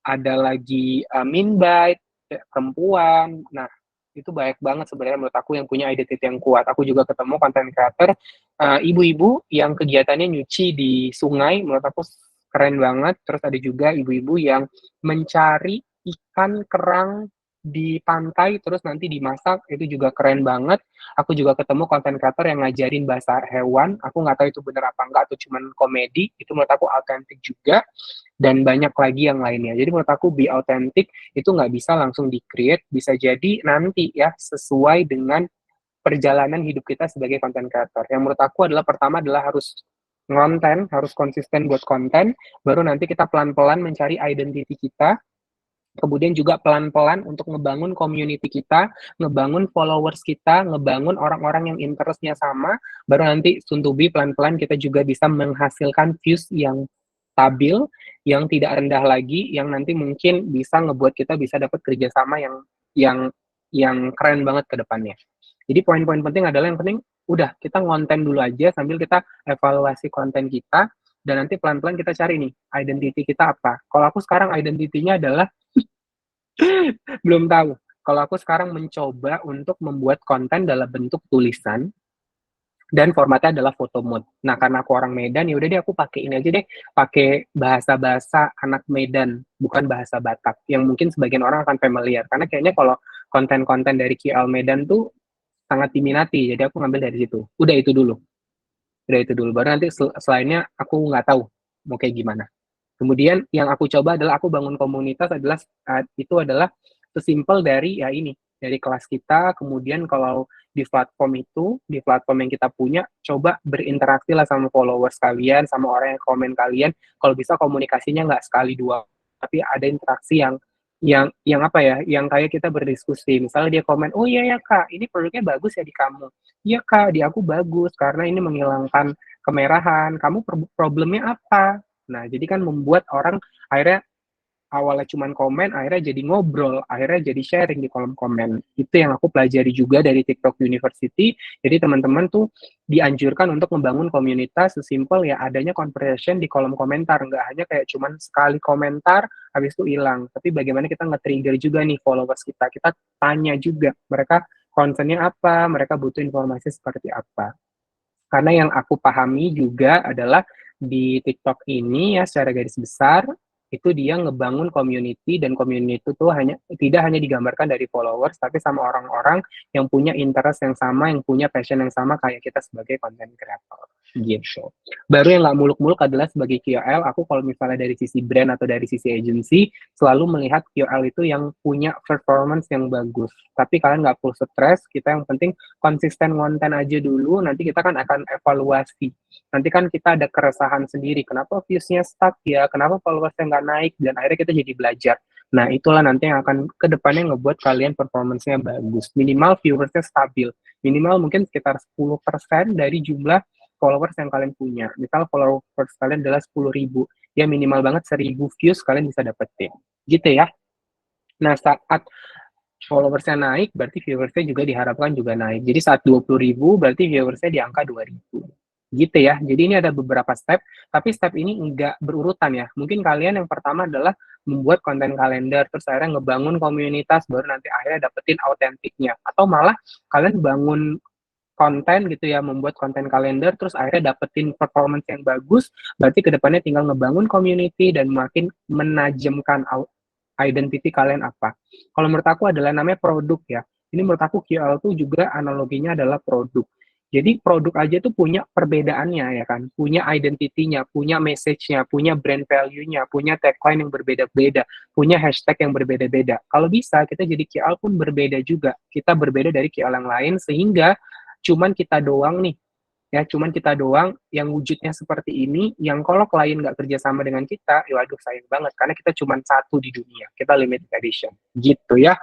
ada lagi Minbite, perempuan. Nah, itu banyak banget sebenarnya menurut aku yang punya identity yang kuat. Aku juga ketemu content creator ibu-ibu yang kegiatannya nyuci di sungai, menurut aku keren banget. Terus ada juga ibu-ibu yang mencari ikan kerang di pantai terus nanti dimasak, itu juga keren banget. Aku juga ketemu content creator yang ngajarin bahasa hewan, aku nggak tahu itu bener apa enggak atau cuman komedi, itu menurut aku autentik juga, dan banyak lagi yang lainnya. Jadi menurut aku be authentic itu nggak bisa langsung di-create, bisa jadi nanti ya sesuai dengan perjalanan hidup kita sebagai content creator. Yang menurut aku adalah pertama adalah harus ngonten, harus konsisten buat konten, baru nanti kita pelan-pelan mencari identity kita, kemudian juga pelan-pelan untuk ngebangun community kita, ngebangun followers kita, ngebangun orang-orang yang interest-nya sama, baru nanti soon to be pelan-pelan kita juga bisa menghasilkan views yang stabil, yang tidak rendah lagi, yang nanti mungkin bisa ngebuat kita bisa dapat kerjasama yang yang keren banget ke depannya. Jadi poin-poin penting adalah yang penting udah kita ngonten dulu aja sambil kita evaluasi konten kita, dan nanti pelan-pelan kita cari nih identity kita apa. Kalau aku sekarang identitinya adalah belum tahu. Kalau aku sekarang mencoba untuk membuat konten dalam bentuk tulisan dan formatnya adalah photo mode. Nah, karena aku orang Medan, ya udah deh aku pakai ini aja deh, pakai bahasa-bahasa anak Medan, bukan bahasa Batak, yang mungkin sebagian orang akan familiar. Karena kayaknya kalau konten-konten dari KL Medan tuh sangat diminati, jadi aku ngambil dari situ. Udah itu dulu. Baru nanti selainnya aku nggak tahu mau kayak gimana. Kemudian yang aku coba adalah aku bangun komunitas adalah itu adalah sesimpel dari ya ini, dari kelas kita, kemudian kalau di platform yang kita punya, coba berinteraksi lah sama followers kalian, sama orang yang komen kalian. Kalau bisa komunikasinya nggak sekali dua, tapi ada interaksi yang apa ya, yang kayak kita berdiskusi. Misalnya dia komen, oh iya ya kak, ini produknya bagus ya di kamu. Iya kak, di aku bagus karena ini menghilangkan kemerahan. Kamu problemnya apa? Nah, jadi kan membuat orang akhirnya awalnya cuman komen, akhirnya jadi ngobrol, akhirnya jadi sharing di kolom komen. Itu yang aku pelajari juga dari TikTok University. Jadi teman-teman tuh dianjurkan untuk membangun komunitas sesimpel ya adanya conversation di kolom komentar. Nggak hanya kayak cuman sekali komentar, habis itu hilang. Tapi bagaimana kita nge-trigger juga nih followers kita. Kita tanya juga, mereka concern-nya apa, mereka butuh informasi seperti apa. Karena yang aku pahami juga adalah di TikTok ini ya secara garis besar itu dia ngebangun community, dan community itu tuh tidak hanya digambarkan dari followers tapi sama orang-orang yang punya interest yang sama, yang punya passion yang sama kayak kita sebagai content creator gitu. Baru yang nggak muluk-muluk adalah sebagai KOL, aku kalau misalnya dari sisi brand atau dari sisi agency selalu melihat KOL itu yang punya performance yang bagus. Tapi kalian nggak perlu stres, kita yang penting konsisten konten aja dulu, nanti kita kan akan evaluasi. Nanti kan kita ada keresahan sendiri, kenapa views-nya stuck ya, kenapa followersnya nggak naik, dan akhirnya kita jadi belajar. Nah, itulah nanti yang akan ke depannya ngebuat kalian performance-nya bagus. Minimal viewersnya stabil. Minimal mungkin sekitar 10% dari jumlah followers yang kalian punya. Misal followers kalian adalah 10.000, ya minimal banget 1.000 views kalian bisa dapetin. Gitu ya. Nah, saat followersnya naik, berarti viewersnya juga diharapkan juga naik. Jadi saat 20.000, berarti viewersnya di angka 2.000. Gitu ya. Jadi ini ada beberapa step, tapi step ini enggak berurutan ya. Mungkin kalian yang pertama adalah membuat konten kalender, terus akhirnya ngebangun komunitas, baru nanti akhirnya dapetin autentiknya. Atau malah kalian bangun konten gitu ya, membuat konten kalender, terus akhirnya dapetin performance yang bagus, berarti kedepannya tinggal ngebangun community dan makin menajamkan identity kalian apa. Kalau menurut aku adalah namanya produk ya. Ini menurut aku QL itu juga analoginya adalah produk. Jadi produk aja tuh punya perbedaannya ya kan, punya identity-nya, punya message-nya, punya brand value-nya, punya tagline yang berbeda-beda, punya hashtag yang berbeda-beda. Kalau bisa kita jadi KOL pun berbeda juga. Kita berbeda dari KOL yang lain sehingga cuman kita doang nih, ya cuman kita doang yang wujudnya seperti ini, yang kalau klien nggak kerja sama dengan kita, ya waduh sayang banget karena kita cuman satu di dunia, kita limited edition. Gitu ya.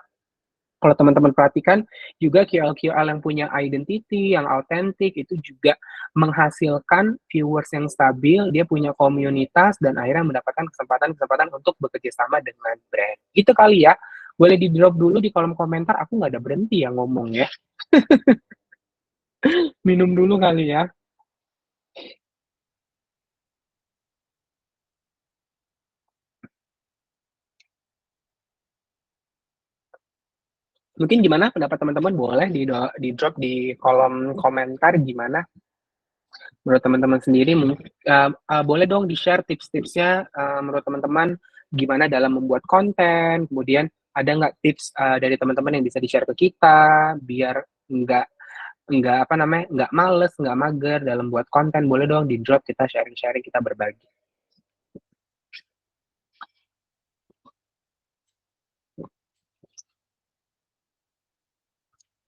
Kalau teman-teman perhatikan juga KOL-KOL yang punya identity, yang autentik itu juga menghasilkan viewers yang stabil, dia punya komunitas dan akhirnya mendapatkan kesempatan-kesempatan untuk bekerja sama dengan brand. Itu kali ya. Boleh di-drop dulu di kolom komentar, aku nggak ada berhenti ya ngomong ya. Minum dulu kali ya. Mungkin gimana pendapat teman-teman boleh di-drop di kolom komentar gimana menurut teman-teman sendiri. Boleh dong di-share tips-tipsnya menurut teman-teman gimana dalam membuat konten, kemudian ada nggak tips dari teman-teman yang bisa di-share ke kita biar nggak nggak apa namanya nggak males nggak mager dalam buat konten, boleh dong di drop kita sharing-sharing kita berbagi.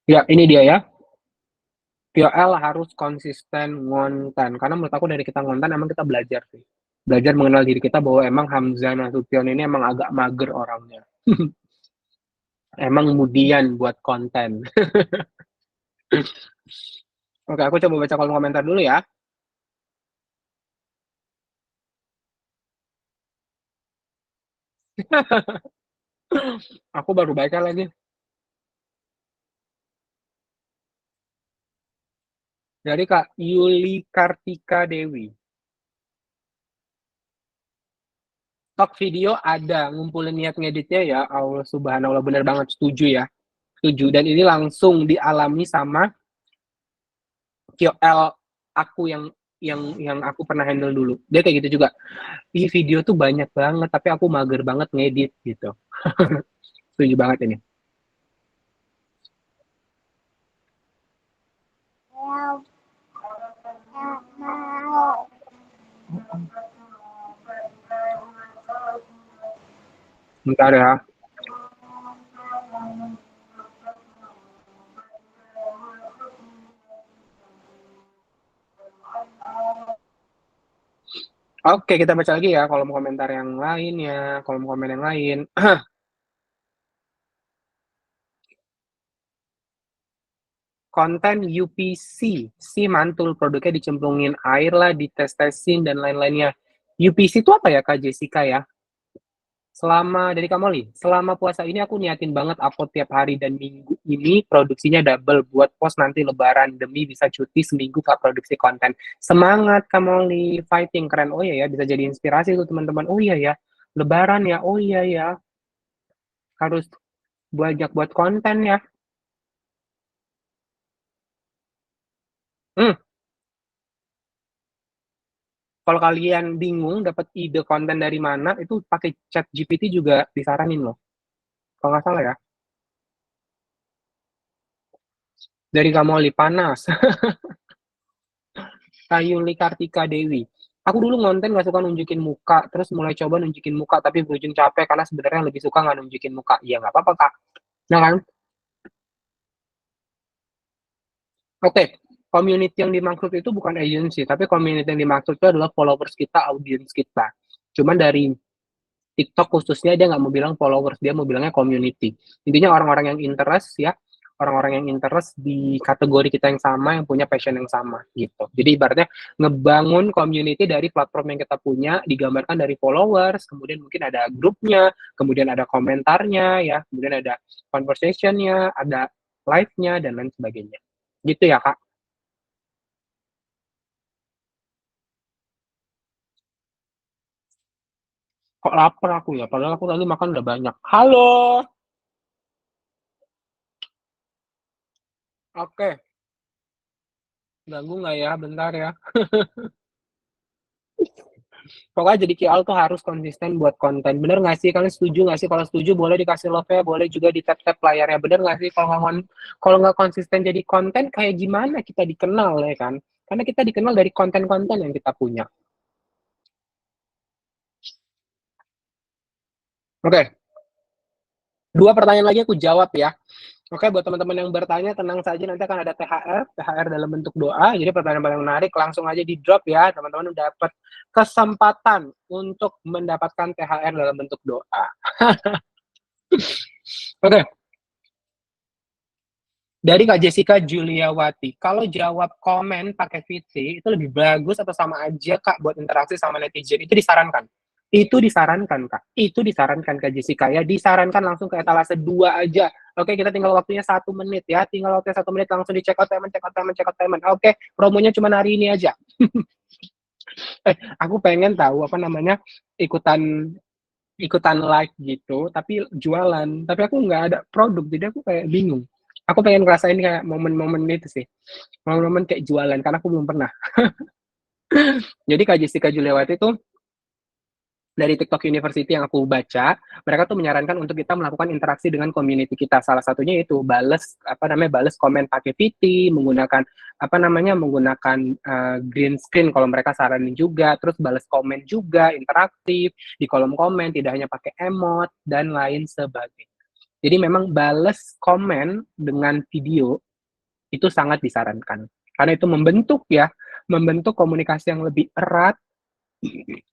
Ya ini dia ya, POL harus konsisten ngonten karena menurut aku dari kita ngonten emang kita belajar sih, belajar mengenal diri kita bahwa emang Hamzah Nasution ini emang agak mager orangnya. Emang kemudian buat konten. Oke, aku coba baca kolom komentar dulu ya. Aku baru baca lagi. Dari Kak Yuli Kartika Dewi. Stok video ada, ngumpulin niat ngeditnya ya. Allah subhanallah, bener banget. Setuju ya. Setuju. Dan ini langsung dialami sama KOL aku yang aku pernah handle dulu. Dia kayak gitu juga. Ih, video tuh banyak banget, tapi aku mager banget ngedit gitu. Setuju banget ini. Bentar ya. Oke, kita baca lagi ya kolom komentar yang lain ya, kolom komen yang lain. Konten UPC, si mantul produknya dicemplungin air lah, dites-tesin dan lain-lainnya. UPC itu apa ya Kak Jessica ya? Selama dari Kamoli, selama puasa ini aku niatin banget upload tiap hari dan minggu ini produksinya double buat post nanti lebaran demi bisa cuti seminggu Kak produksi konten. Semangat Kamoli, fighting keren. Oh iya ya, bisa jadi inspirasi tuh teman-teman. Oh iya ya, lebaran ya. Oh iya ya, harus banyak buat konten ya. Hmm, kalau kalian bingung dapat ide konten dari mana, itu pakai chat GPT juga disaranin loh. Kalau nggak salah ya. Dari Kamoli, panas. Kayuli Kartika Dewi. Aku dulu ngonten nggak suka nunjukin muka, terus mulai coba nunjukin muka, tapi berujung capek karena sebenarnya lebih suka nggak nunjukin muka. Iya nggak apa-apa kak. Nah kan, oke. Community yang dimaksud itu bukan agency, tapi community yang dimaksud itu adalah followers kita, audience kita. Cuman dari TikTok khususnya dia nggak mau bilang followers, dia mau bilangnya community. Intinya orang-orang yang interest ya, orang-orang yang interest di kategori kita yang sama, yang punya passion yang sama gitu. Jadi ibaratnya ngebangun community dari platform yang kita punya, digambarkan dari followers, kemudian mungkin ada grupnya, kemudian ada komentarnya ya, kemudian ada conversationnya, ada live-nya dan lain sebagainya. Gitu ya kak. Kok lapar aku ya, padahal aku tadi makan udah banyak. Halo, oke, ganggu nggak ya? Bentar ya. Pokoknya jadi KOL tuh harus konsisten buat konten. Bener nggak sih? Kalian setuju nggak sih? Kalau setuju boleh dikasih love-nya, boleh juga di tap-tap layarnya. Bener nggak sih? Kalau nggak konsisten jadi konten, kayak gimana kita dikenal ya kan? Karena kita dikenal dari konten-konten yang kita punya. Oke, dua pertanyaan lagi aku jawab ya. Oke, buat teman-teman yang bertanya, tenang saja, nanti akan ada THR dalam bentuk doa. Jadi pertanyaan paling menarik, langsung aja di drop ya, teman-teman udah dapat kesempatan untuk mendapatkan THR dalam bentuk doa. Oke, dari Kak Jessica Juliawati, kalau jawab komen pakai VC itu lebih bagus atau sama aja Kak buat interaksi sama netizen? Itu disarankan. Itu disarankan Kak. Itu disarankan Kak Jessica ya. Disarankan langsung ke etalase 2 aja. Oke, kita tinggal waktunya 1 menit ya. Tinggal waktunya 1 menit langsung di check out payment, check out payment, check out payment. Oke, promonya cuma hari ini aja. Aku pengen tahu apa namanya ikutan ikutan live gitu, tapi jualan. Tapi aku nggak ada produk, jadi aku kayak bingung. Aku pengen ngerasain kayak momen-momen itu sih, momen-momen kayak jualan, karena aku belum pernah. Jadi Kak Jessica Juliawati itu dari TikTok University yang aku baca, mereka tuh menyarankan untuk kita melakukan interaksi dengan community kita. Salah satunya itu bales apa namanya bales komen pakai VT, menggunakan apa namanya menggunakan green screen kalau mereka saranin juga, terus bales komen juga interaktif di kolom komen, tidak hanya pakai emot dan lain sebagainya. Jadi memang bales komen dengan video itu sangat disarankan. Karena itu membentuk komunikasi yang lebih erat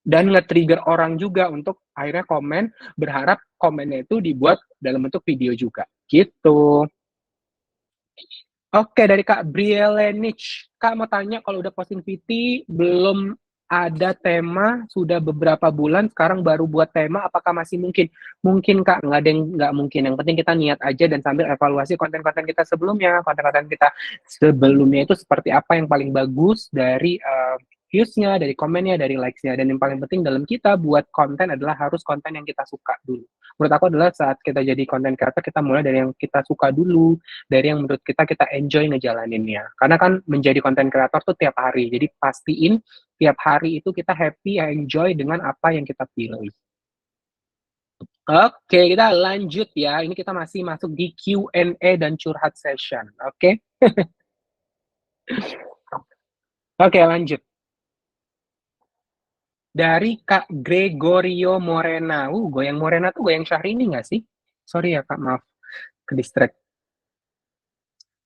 dan nge-trigger orang juga untuk akhirnya komen, berharap komennya itu dibuat dalam bentuk video juga. Gitu. Oke, dari Kak Brielenich. Kak mau tanya kalau udah posting VT, belum ada tema, sudah beberapa bulan, sekarang baru buat tema, apakah masih mungkin? Mungkin Kak, nggak ada yang nggak mungkin. Yang penting kita niat aja dan sambil evaluasi konten-konten kita sebelumnya. Konten-konten kita sebelumnya itu seperti apa yang paling bagus dari views-nya, dari komennya, dari likes-nya. Dan yang paling penting dalam kita buat konten adalah harus konten yang kita suka dulu. Menurut aku adalah saat kita jadi konten creator, kita mulai dari yang kita suka dulu, dari yang menurut kita enjoy ngejalaninnya. Karena kan menjadi konten kreator tuh tiap hari. Jadi pastiin tiap hari itu kita happy, enjoy dengan apa yang kita pilih. Oke, kita lanjut ya. Ini kita masih masuk di Q&A dan curhat session. Oke? Oke, lanjut. Dari Kak Gregorio Morena. Goyang Morena tuh goyang Syahrini nggak sih? Sorry ya Kak, maaf. Ke distract.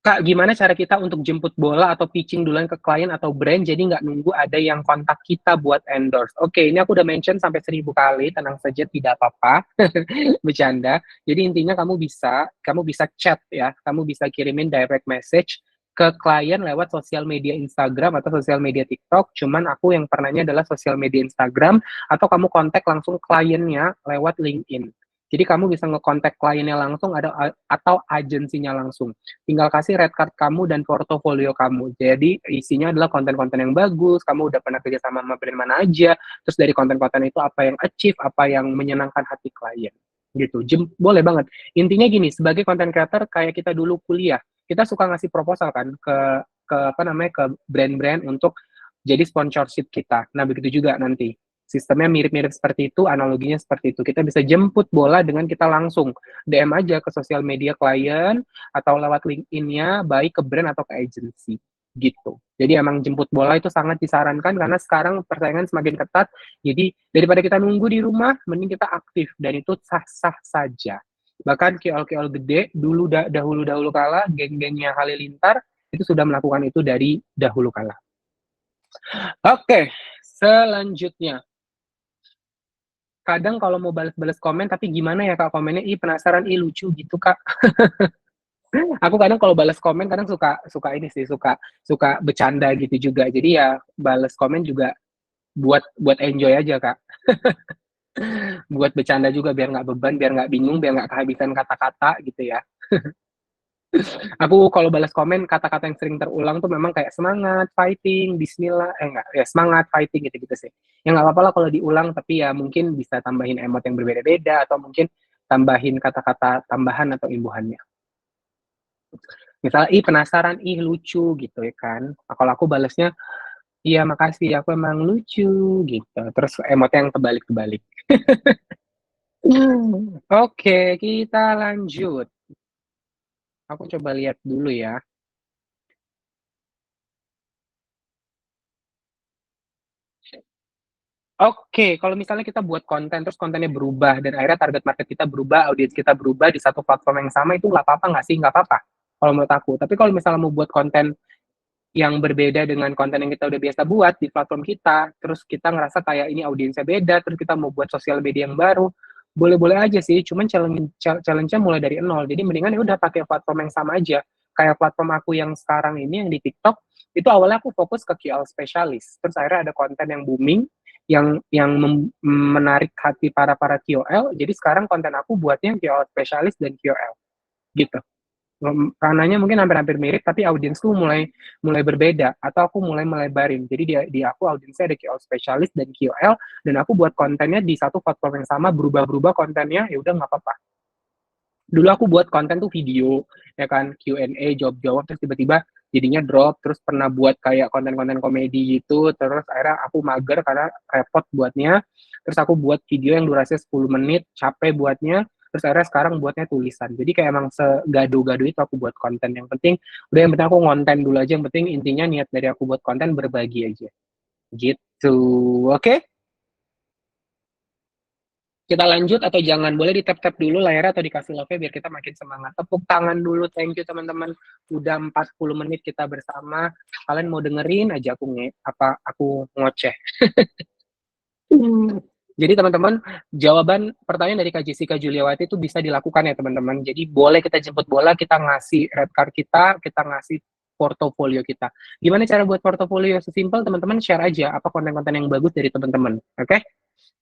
Kak, gimana cara kita untuk jemput bola atau pitching duluan ke klien atau brand, jadi nggak nunggu ada yang kontak kita buat endorse. Oke, ini aku udah mention sampai 1.000 kali, tenang saja, tidak apa-apa. Bercanda. Jadi intinya kamu bisa chat ya, kamu bisa kirimin direct message ke klien lewat sosial media Instagram atau sosial media TikTok. Cuman aku yang pernahnya adalah sosial media Instagram, atau kamu kontak langsung kliennya lewat LinkedIn. Jadi kamu bisa ngekontak kliennya langsung atau agensinya langsung. Tinggal kasih red card kamu dan portofolio kamu. Jadi isinya adalah konten-konten yang bagus, kamu udah pernah kerja sama brand mana aja, terus dari konten-konten itu apa yang achieve, apa yang menyenangkan hati klien. Gitu. Boleh banget. Intinya gini, sebagai content creator kayak kita dulu kuliah, kita suka ngasih proposal kan ke apa namanya ke brand-brand untuk jadi sponsorship kita. Nah, begitu juga nanti. Sistemnya mirip-mirip seperti itu, analoginya seperti itu. Kita bisa jemput bola dengan kita langsung DM aja ke sosial media klien atau lewat LinkedIn-nya, baik ke brand atau ke agency gitu. Jadi emang jemput bola itu sangat disarankan karena sekarang persaingan semakin ketat. Jadi daripada kita nunggu di rumah, mending kita aktif dan itu sah-sah saja. Bahkan KOL-KOL gede dahulu kala, geng-gengnya Halilintar itu sudah melakukan itu dari dahulu kala. Oke, selanjutnya. Kadang kalau mau balas-balas komen, tapi gimana ya Kak komennya? Ih penasaran, ih lucu gitu Kak. Aku kadang kalau balas komen kadang suka suka ini sih, suka suka bercanda gitu juga. Jadi ya balas komen juga buat buat enjoy aja Kak. Buat bercanda juga biar nggak beban, biar nggak bingung, biar nggak kehabisan kata-kata gitu ya. Aku kalau balas komen kata-kata yang sering terulang tuh memang kayak semangat, fighting, bismillah, enggak, ya semangat, fighting gitu-gitu sih. Ya nggak apa-apa lah kalau diulang, tapi ya mungkin bisa tambahin emot yang berbeda-beda atau mungkin tambahin kata-kata tambahan atau imbuhannya. Misalnya, ih penasaran, ih lucu gitu ya kan. Nah, kalau aku balasnya, Iya makasih, aku emang lucu, gitu. Terus emotnya yang kebalik-kebalik. Oke, kita lanjut. Aku coba lihat dulu ya. Oke, kalau misalnya kita buat konten, terus kontennya berubah, dan akhirnya target market kita berubah, audiens kita berubah di satu platform yang sama, itu nggak apa-apa nggak sih? Nggak apa-apa, kalau menurut aku. Tapi kalau misalnya mau buat konten yang berbeda dengan konten yang kita udah biasa buat di platform kita, terus kita ngerasa kayak ini audiensnya beda, terus kita mau buat sosial media yang baru, boleh-boleh aja sih, cuman challenge-nya mulai dari nol. Jadi mendingan ya udah pakai platform yang sama aja. Kayak platform aku yang sekarang ini yang di TikTok, itu awalnya aku fokus ke KOL spesialis. Terus akhirnya ada konten yang booming, yang menarik hati para KOL. Jadi sekarang konten aku buatnya KOL spesialis dan KOL gitu. Ranahnya mungkin hampir-hampir mirip, tapi audiensku mulai mulai berbeda atau aku mulai melebarin. Jadi di aku audiensnya ada KOL spesialis dan KOL, dan aku buat kontennya di satu platform yang sama, berubah-berubah kontennya, ya udah nggak apa-apa. Dulu aku buat konten tuh video, ya kan, Q&A, jawab-jawab, terus tiba-tiba jadinya drop, terus pernah buat kayak konten-konten komedi gitu, terus akhirnya aku mager karena repot buatnya, terus aku buat video yang durasinya 10 menit, capek buatnya, terus akhirnya sekarang buatnya tulisan. Jadi kayak emang segado-gado itu aku buat konten. Yang penting, udah yang penting aku ngonten dulu aja, yang penting intinya niat dari aku buat konten berbagi aja. Gitu, oke? Okay? Kita lanjut atau jangan? Boleh di-tap-tap dulu layarnya atau dikasih love-nya biar kita makin semangat. Tepuk tangan dulu, thank you teman-teman. Udah 40 menit kita bersama. Kalian mau dengerin aja aku ngoceh. Jadi teman-teman, jawaban pertanyaan dari Kak Jessica Juliawati itu bisa dilakukan ya teman-teman. Jadi boleh kita jemput bola, kita ngasih red card kita ngasih portofolio kita. Gimana cara buat portofolio? Sesimpel teman-teman share aja apa konten-konten yang bagus dari teman-teman. Oke? Okay?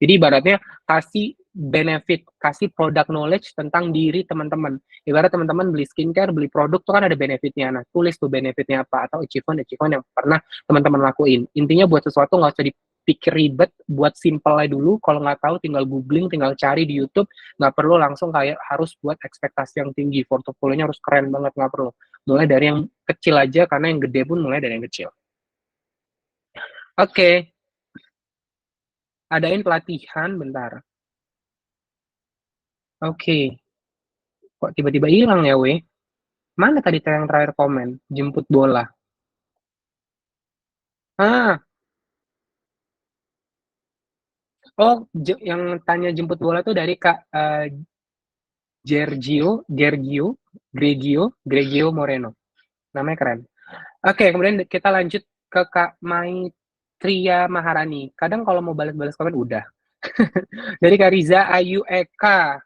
Jadi ibaratnya kasih benefit, kasih product knowledge tentang diri teman-teman. Ibarat teman-teman beli skincare, beli produk tuh kan ada benefitnya. Nah, tulis tuh benefitnya apa atau achievement yang pernah teman-teman lakuin. Intinya buat sesuatu nggak usah dipikir ribet, buat simple aja dulu. Kalau nggak tahu tinggal googling, tinggal cari di YouTube. Nggak perlu langsung kayak harus buat ekspektasi yang tinggi. Portofolionya harus keren banget, nggak perlu. Mulai dari yang kecil aja, karena yang gede pun mulai dari yang kecil. Oke, okay. Adain pelatihan bentar. Oke. Okay. Kok tiba-tiba hilang ya, weh? Mana tadi yang terakhir komen? Jemput bola. Ah, oh, yang tanya jemput bola tuh dari Kak Gregio Moreno. Namanya keren. Oke, kemudian kita lanjut ke Kak Maitria Maharani. Kadang kalau mau balas-balas komen udah. Dari Kak Riza Ayu Eka.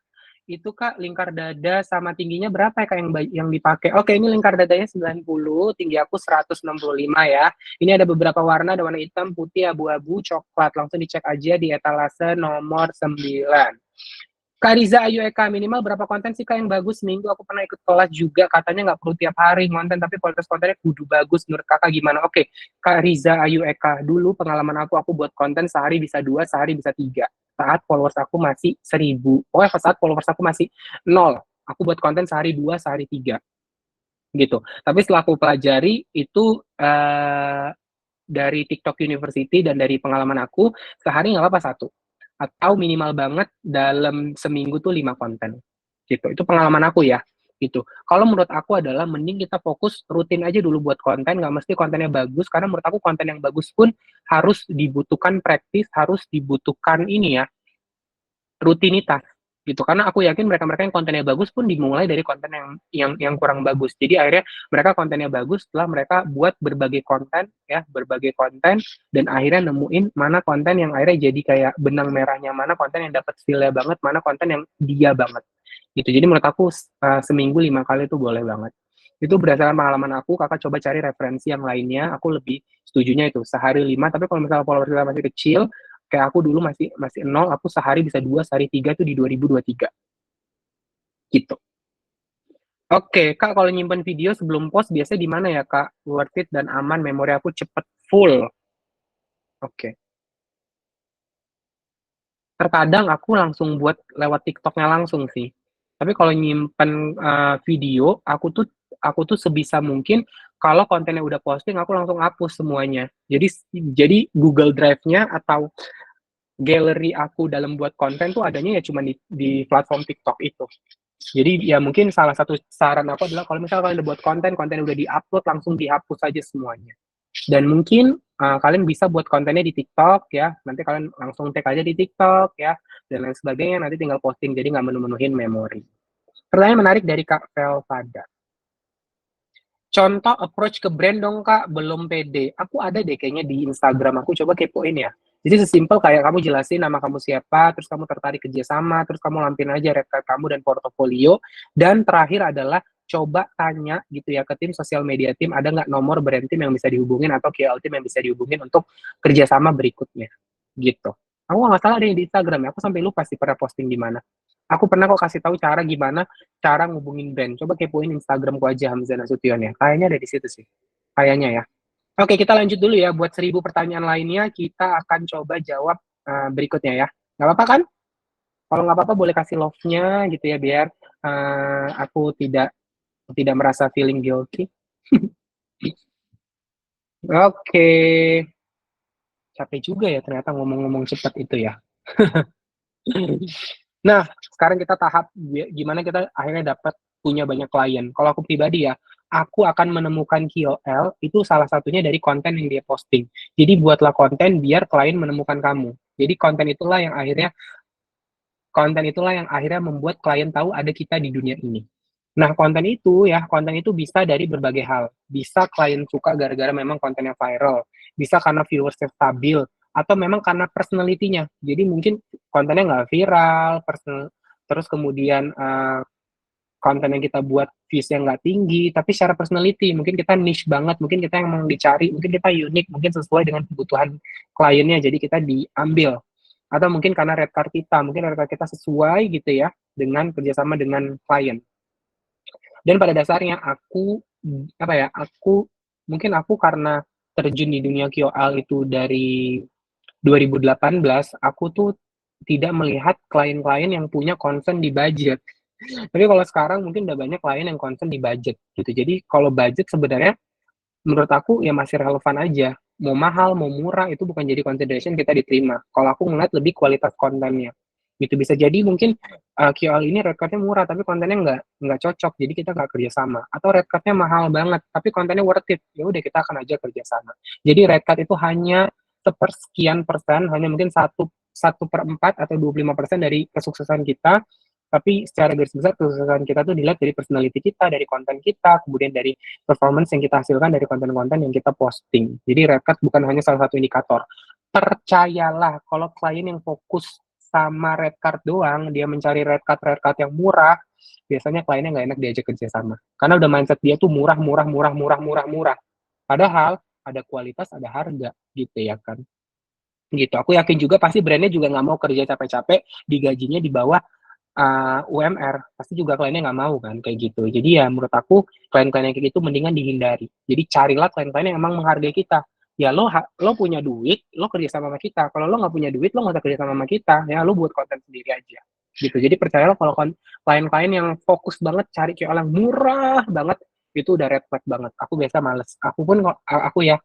Itu Kak lingkar dada sama tingginya berapa ya Kak yang dipakai? Oke, ini lingkar dadanya 90, tinggi aku 165 ya. Ini ada beberapa warna, ada warna hitam, putih, abu-abu, coklat. Langsung dicek aja di etalase nomor 9. Kak Riza Ayu Eka, minimal berapa konten sih Kak yang bagus? Seminggu aku pernah ikut kelas juga, katanya nggak perlu tiap hari konten, tapi kualitas kontennya kudu bagus. Menurut Kakak gimana? Oke, Kak Riza Ayu Eka, dulu pengalaman aku buat konten sehari bisa 2, sehari bisa 3. Saat followers aku masih 1000. Pokoknya saat followers aku masih 0. Aku buat konten sehari 2, sehari 3. Gitu. Tapi setelah aku pelajari, itu dari TikTok University dan dari pengalaman aku, sehari nggak apa-apa satu. Atau minimal banget dalam seminggu tuh 5 konten. Gitu. Itu pengalaman aku ya. Gitu. Kalau menurut aku adalah mending kita fokus rutin aja dulu buat konten, nggak mesti kontennya bagus, karena menurut aku konten yang bagus pun harus dibutuhkan praktis, harus dibutuhkan ini ya, rutinitas gitu, karena aku yakin mereka-mereka yang kontennya bagus pun dimulai dari konten yang kurang bagus. Jadi akhirnya mereka kontennya bagus setelah mereka buat berbagai konten, dan akhirnya nemuin mana konten yang akhirnya jadi kayak benang merahnya, mana konten yang dapat feel-nya banget, mana konten yang dia banget gitu. Jadi menurut aku seminggu 5 kali itu boleh banget. Itu berdasarkan pengalaman aku. Kakak coba cari referensi yang lainnya, aku lebih setujunya itu sehari 5. Tapi kalau misalnya followers kita masih kecil, kayak aku dulu masih masih nol, aku sehari bisa 2, sehari 3 tuh di 2023 gitu. Oke Kak, kalau nyimpen video sebelum post biasanya di mana ya Kak? Worth it dan aman, memori aku cepet full. Oke. Terkadang aku langsung buat lewat TikToknya langsung sih. Tapi kalau nyimpen video, aku tuh aku tuh sebisa mungkin kalau kontennya udah posting aku langsung hapus semuanya. Jadi Google Drive-nya atau gallery aku dalam buat konten tuh adanya ya cuma di platform TikTok itu. Jadi ya mungkin salah satu saran aku adalah kalau misalnya kalian udah buat konten, konten udah di-upload langsung dihapus aja semuanya. Dan mungkin kalian bisa buat kontennya di TikTok ya, nanti kalian langsung tag aja di TikTok ya, dan lain sebagainya, nanti tinggal posting, jadi nggak menu-menuhin memori. Pertanyaan menarik dari Kak Velvada. Contoh approach ke brand dong Kak, belum pede. Aku ada deh kayaknya di Instagram aku, coba kepoin ya. Jadi sesimpel kayak kamu jelasin nama kamu siapa, terus kamu tertarik kerjasama, terus kamu lampin aja red card kamu dan portofolio. Dan terakhir adalah coba tanya gitu ya ke tim sosial media tim, ada nggak nomor brand tim yang bisa dihubungin atau KOL tim yang bisa dihubungin untuk kerjasama berikutnya. Gitu. Aku nggak salah ada yang di Instagram ya, aku sampai lupa sih pernah posting di mana. Aku pernah kok kasih tahu cara gimana cara ngubungin brand. Coba kepoin Instagramku aja Hamzah Nasution ya. Kayaknya ada di situ sih. Kayaknya ya. Oke, kita lanjut dulu ya. Buat 1000 pertanyaan lainnya, kita akan coba jawab berikutnya ya. Nggak apa-apa kan? Kalau nggak apa-apa boleh kasih love-nya gitu ya, biar aku tidak tidak merasa feeling guilty. Oke. Capek juga ya ternyata ngomong-ngomong cepat itu ya. Nah, sekarang kita tahap gimana kita akhirnya dapat punya banyak klien. Kalau aku pribadi ya, aku akan menemukan KOL itu salah satunya dari konten yang dia posting. Jadi buatlah konten biar klien menemukan kamu. Jadi konten itulah yang akhirnya membuat klien tahu ada kita di dunia ini. Nah, konten itu bisa dari berbagai hal. Bisa klien suka gara-gara memang kontennya viral, bisa karena viewersnya stabil, atau memang karena personality-nya. Jadi mungkin kontennya nggak viral, terus kemudian konten yang kita buat views-nya nggak tinggi, tapi secara personality, mungkin kita niche banget, mungkin kita yang memang dicari, mungkin kita unik, mungkin sesuai dengan kebutuhan kliennya, jadi kita diambil. Atau mungkin karena red card kita, mungkin red card kita sesuai gitu ya, dengan kerjasama dengan klien. Dan pada dasarnya aku karena terjun di dunia KOL itu dari 2018, aku tuh tidak melihat klien-klien yang punya concern di budget. Tapi kalau sekarang mungkin udah banyak klien yang concern di budget gitu. Jadi kalau budget sebenarnya menurut aku ya masih relevan aja. Mau mahal, mau murah itu bukan jadi consideration kita diterima. Kalau aku ngeliat lebih kualitas kontennya. Gitu bisa jadi mungkin QL ini red card-nya murah tapi kontennya nggak cocok jadi kita nggak kerjasama. Atau red card-nya mahal banget tapi kontennya worth it. Ya udah kita akan aja kerjasama. Jadi red card itu hanya sepersekian persen, hanya mungkin satu per 4 atau 25% dari kesuksesan kita, tapi secara garis besar kesuksesan kita tuh dilihat dari personality kita, dari konten kita, kemudian dari performance yang kita hasilkan dari konten-konten yang kita posting. Jadi red card bukan hanya salah satu indikator. Percayalah, kalau klien yang fokus sama red card doang, dia mencari red card yang murah, biasanya kliennya nggak enak diajak kerja sama. Karena udah mindset dia tuh murah, murah, murah, murah, murah, murah. Padahal ada kualitas, ada harga, gitu ya kan. Gitu. Aku yakin juga pasti brandnya juga nggak mau kerja capek-capek, digajinya di bawah UMR, pasti juga kliennya nggak mau kan kayak gitu. Jadi ya menurut aku klien-klien yang kayak gitu mendingan dihindari. Jadi carilah klien-klien yang emang menghargai kita. Ya lo punya duit, lo kerja sama kita. Kalau lo nggak punya duit, lo nggak usah kerja sama kita. Ya lo buat konten sendiri aja. Gitu. Jadi percayalah kalau klien-klien yang fokus banget cari KOL yang murah banget, itu udah red flag banget. Aku biasa males. Aku ya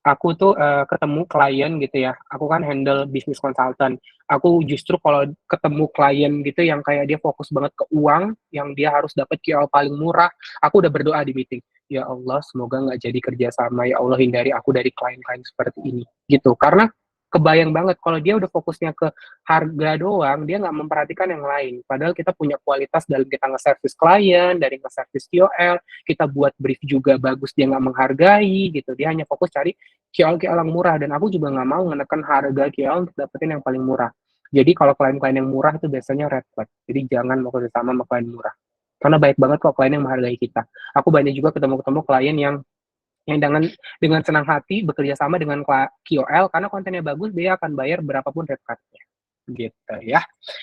aku tuh ketemu klien gitu ya, aku kan handle bisnis konsultan. Aku justru kalau ketemu klien gitu yang kayak dia fokus banget ke uang, yang dia harus dapat KOL paling murah, aku udah berdoa di meeting. Ya Allah, semoga nggak jadi kerja sama. Ya Allah, hindari aku dari klien-klien seperti ini. Gitu. Karena kebayang banget kalau dia udah fokusnya ke harga doang, dia nggak memperhatikan yang lain. Padahal kita punya kualitas dalam kita nge-service klien, dari nge-service KOL, kita buat brief juga bagus, dia nggak menghargai gitu. Dia hanya fokus cari KOL yang murah dan aku juga nggak mau menekan harga KOL untuk dapetin yang paling murah. Jadi kalau klien-klien yang murah itu biasanya red flag. Jadi jangan mau kerja sama sama klien murah. Karena baik banget kok klien yang menghargai kita. Aku banyak juga ketemu klien yang dengan senang hati bekerja sama dengan KOL karena kontennya bagus, dia akan bayar berapapun red card-nya. Gitu ya.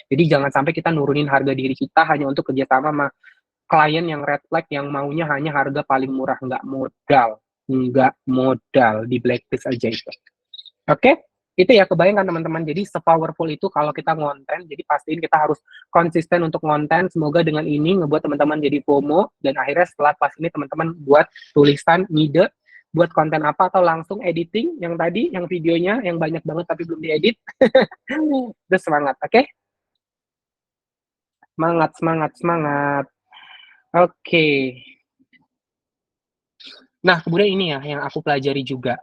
Jadi jangan sampai kita nurunin harga diri kita hanya untuk kerja sama klien yang red flag yang maunya hanya harga paling murah, nggak modal di blacklist aja itu. Oke? Itu ya, kebayang kan teman-teman, jadi se-powerful itu kalau kita ngonten, jadi pastiin kita harus konsisten untuk ngonten, semoga dengan ini ngebuat teman-teman jadi FOMO, dan akhirnya setelah pas ini teman-teman buat tulisan, ngide, buat konten apa, atau langsung editing, yang tadi, yang videonya, yang banyak banget tapi belum diedit. Terus semangat, oke? Semangat, semangat, semangat. Oke. Nah, kemudian ini ya, yang aku pelajari juga.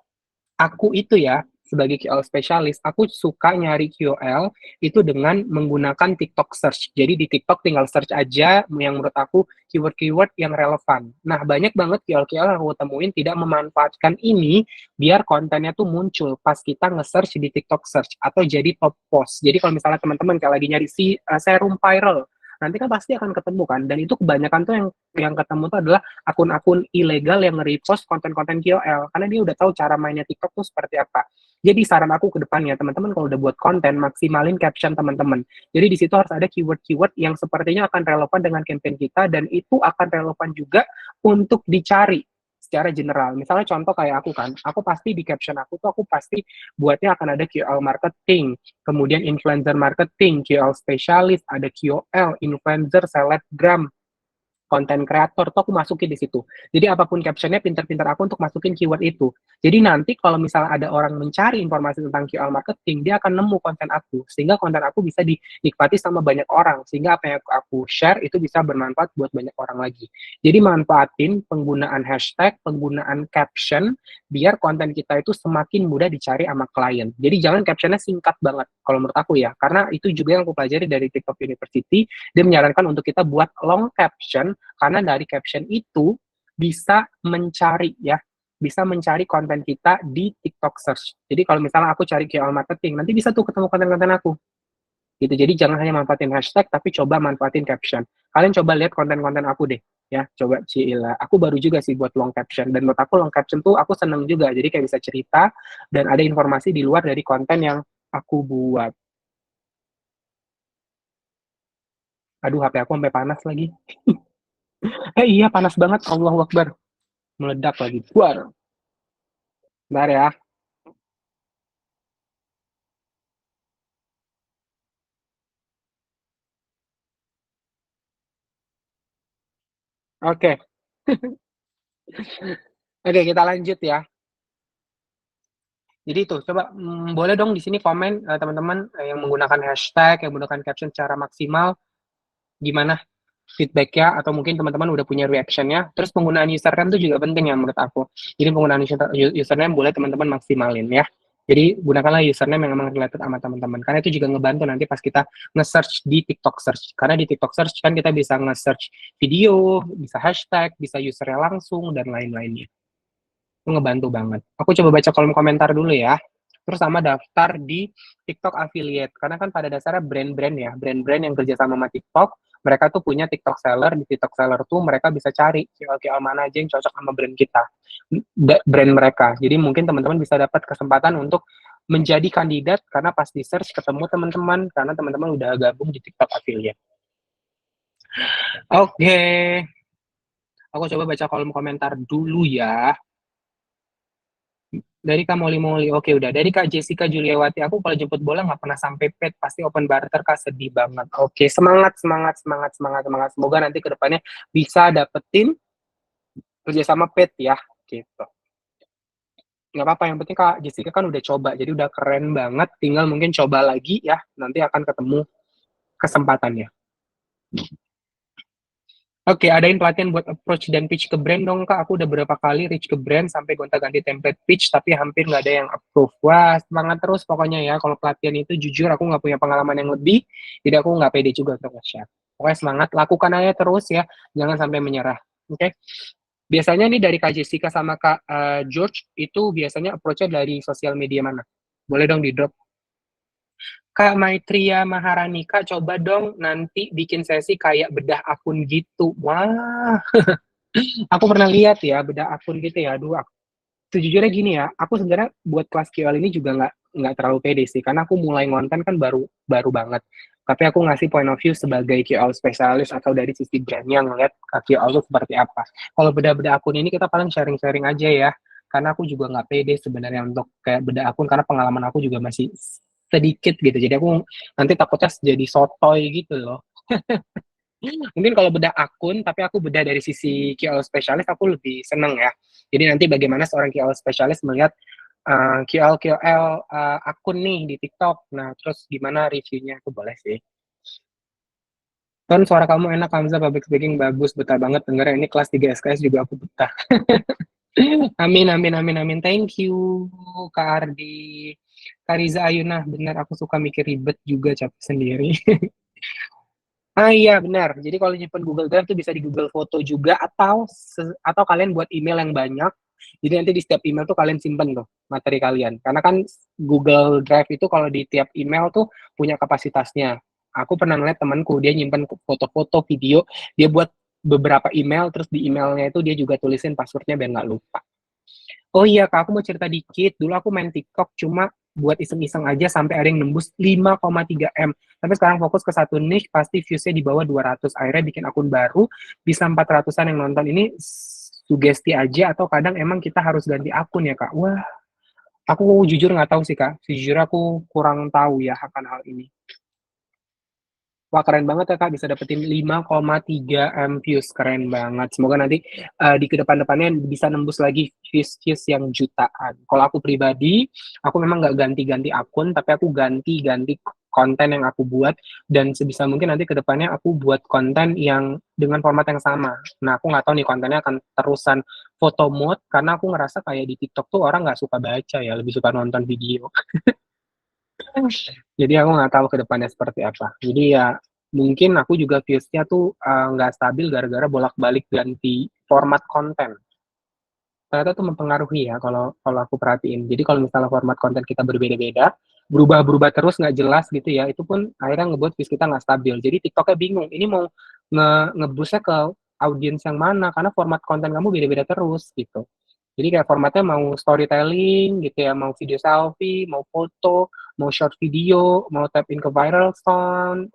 Aku itu ya, sebagai KOL spesialis, aku suka nyari KOL itu dengan menggunakan TikTok search. Jadi di TikTok tinggal search aja yang menurut aku keyword-keyword yang relevan. Nah, banyak banget KOL-KOL yang aku temuin tidak memanfaatkan ini biar kontennya tuh muncul pas kita nge-search di TikTok search atau jadi top post. Jadi kalau misalnya teman-teman kayak lagi nyari serum viral, nanti kan pasti akan ketemu kan. Dan itu kebanyakan tuh yang ketemu tuh adalah akun-akun ilegal yang nge-repost konten-konten KOL karena dia udah tahu cara mainnya TikTok tuh seperti apa. Jadi saran aku ke depannya, teman-teman kalau udah buat konten, maksimalin caption teman-teman. Jadi di situ harus ada keyword-keyword yang sepertinya akan relevan dengan campaign kita dan itu akan relevan juga untuk dicari secara general. Misalnya contoh kayak aku kan, aku pasti di caption aku tuh aku pasti buatnya akan ada KOL marketing, kemudian influencer marketing, KOL spesialis, ada KOL, influencer, selebgram, konten kreator tuh aku masukin di situ. Jadi apapun captionnya pintar-pintar aku untuk masukin keyword itu. Jadi nanti kalau misalnya ada orang mencari informasi tentang QL marketing, dia akan nemu konten aku, sehingga konten aku bisa dinikmati sama banyak orang, sehingga apa yang aku share itu bisa bermanfaat buat banyak orang lagi. Jadi manfaatin penggunaan hashtag, penggunaan caption, biar konten kita itu semakin mudah dicari sama klien. Jadi jangan captionnya singkat banget, kalau menurut aku ya, karena itu juga yang aku pelajari dari TikTok University, dia menyarankan untuk kita buat long caption karena dari caption itu bisa mencari ya, bisa mencari konten kita di TikTok search. Jadi kalau misalnya aku cari KOL marketing, nanti bisa tuh ketemu konten-konten aku. Gitu. Jadi jangan hanya manfaatin hashtag, tapi coba manfaatin caption. Kalian coba lihat konten-konten aku deh. Ya, coba Cila. Aku baru juga sih buat long caption. Dan menurut aku long caption tuh aku seneng juga. Jadi kayak bisa cerita dan ada informasi di luar dari konten yang aku buat. Aduh, HP aku sampai panas lagi. Iya, panas banget. Allahu Akbar. Meledak lagi. Buar. Bentar ya. Oke. Oke, kita lanjut ya. Jadi itu, coba boleh dong di sini komen teman-teman yang menggunakan hashtag, yang menggunakan caption secara maksimal, gimana feedbacknya atau mungkin teman-teman udah punya reactionnya. Terus penggunaan username itu juga penting ya menurut aku. Jadi penggunaan username boleh teman-teman maksimalin ya. Jadi gunakanlah username yang memang related sama teman-teman. Karena itu juga ngebantu nanti pas kita nge-search di TikTok search. Karena di TikTok search kan kita bisa nge-search video, bisa hashtag, bisa usernya langsung, dan lain-lainnya. Itu ngebantu banget. Aku coba baca kolom komentar dulu ya. Terus sama daftar di TikTok affiliate. Karena kan pada dasarnya brand-brand ya, brand-brand yang kerja sama TikTok, mereka tuh punya TikTok seller. Di TikTok seller tuh mereka bisa cari KOL mana aja yang cocok sama brand kita, brand mereka. Jadi mungkin teman-teman bisa dapat kesempatan untuk menjadi kandidat karena pas di search ketemu teman-teman karena teman-teman udah gabung di TikTok affiliate. Oke, aku coba baca kolom komentar dulu ya. Dari Kak Moli Moli, oke udah. Dari Kak Jessica Juliawati, aku kalau jemput bola nggak pernah sampai pet, pasti open barter Kak, sedih banget. Oke, semangat, semangat, semangat, semangat, semangat. Semoga nanti kedepannya bisa dapetin kerjasama pet ya, gitu. Nggak apa-apa, yang penting Kak Jessica kan udah coba, jadi udah keren banget. Tinggal mungkin coba lagi ya, nanti akan ketemu kesempatannya. Oke, adain pelatihan buat approach dan pitch ke brand dong, Kak. Aku udah berapa kali reach ke brand sampai gonta-ganti template pitch, tapi hampir nggak ada yang approve. Wah, semangat terus pokoknya ya. Kalau pelatihan itu jujur aku nggak punya pengalaman yang lebih, jadi aku nggak pede juga untuk nge-share. Pokoknya semangat, lakukan aja terus ya. Jangan sampai menyerah. Oke? Biasanya nih dari Kak Jessica sama Kak George, itu biasanya approach-nya dari sosial media mana? Boleh dong di-drop. Kak Maitria Maharani, Kak coba dong nanti bikin sesi kayak bedah akun gitu. Wah, aku pernah lihat ya bedah akun gitu ya. Aduh, sejujurnya gini ya, aku sebenarnya buat kelas QL ini juga nggak terlalu pede sih, karena aku mulai ngonten kan baru baru banget. Tapi aku ngasih point of view sebagai QL spesialis atau dari sisi brandnya ngeliat QL itu seperti apa. Kalau beda-beda akun ini kita paling sharing-sharing aja ya. karena aku juga nggak pede sebenarnya untuk kayak beda akun karena pengalaman aku juga masih sedikit gitu. Jadi aku nanti takutnya jadi sotoy gitu loh. Mungkin kalau bedah akun, tapi aku bedah dari sisi KOL spesialis, aku lebih seneng ya. Jadi nanti bagaimana seorang KOL spesialis melihat KOL akun nih di TikTok. Nah, terus gimana reviewnya? Aku boleh sih. Kan suara kamu enak, Hamzah, public speaking bagus, betah banget dengernya. Ini kelas 3 SKS juga aku betah. Amin, amin, amin, amin. Thank you, Kak Ardi. Kak Riza Ayuna, benar aku suka mikir ribet juga, capek sendiri. Ah iya benar. Jadi kalau nyimpen Google Drive tuh bisa di Google Foto juga atau kalian buat email yang banyak. Jadi nanti di setiap email tuh kalian simpen tuh materi kalian. Karena kan Google Drive itu kalau di tiap email tuh punya kapasitasnya. Aku pernah ngeliat temanku dia nyimpen foto-foto, video, dia buat beberapa email terus di emailnya itu dia juga tulisin passwordnya biar nggak lupa. Oh iya Kak, aku mau cerita dikit. Dulu aku main TikTok cuma buat iseng-iseng aja sampai ada yang nembus 5,3 M. Tapi sekarang fokus ke satu niche, pasti viewsnya di bawah 200. Akhirnya bikin akun baru, bisa 400-an yang nonton. Ini sugesti aja atau kadang emang kita harus ganti akun ya Kak? Wah, aku jujur nggak tahu sih Kak. Jujur aku kurang tahu ya akan hal ini. Wah keren banget ya Kak bisa dapetin 5,3 M views, keren banget. Semoga nanti di kedepan-depannya bisa nembus lagi views-views yang jutaan. Kalau aku pribadi, aku memang nggak ganti-ganti akun, tapi aku ganti-ganti konten yang aku buat dan sebisa mungkin nanti kedepannya aku buat konten yang dengan format yang sama. Nah aku nggak tahu nih kontennya akan terusan foto mode karena aku ngerasa kayak di TikTok tuh orang nggak suka baca ya, lebih suka nonton video. Jadi aku nggak tahu ke depannya seperti apa. Jadi ya mungkin aku juga views-nya tuh nggak stabil gara-gara bolak-balik ganti format konten. Ternyata tuh mempengaruhi ya kalau kalau aku perhatiin. Jadi kalau misalnya format konten kita berbeda-beda, berubah-berubah terus nggak jelas gitu ya, itu pun akhirnya ngebuat views kita nggak stabil. Jadi TikToknya bingung, ini mau nge-boost-nya ke audiens yang mana, karena format konten kamu beda-beda terus gitu. Jadi kayak formatnya mau storytelling gitu ya, mau video selfie, mau foto, mau short video, mau tap in viral sound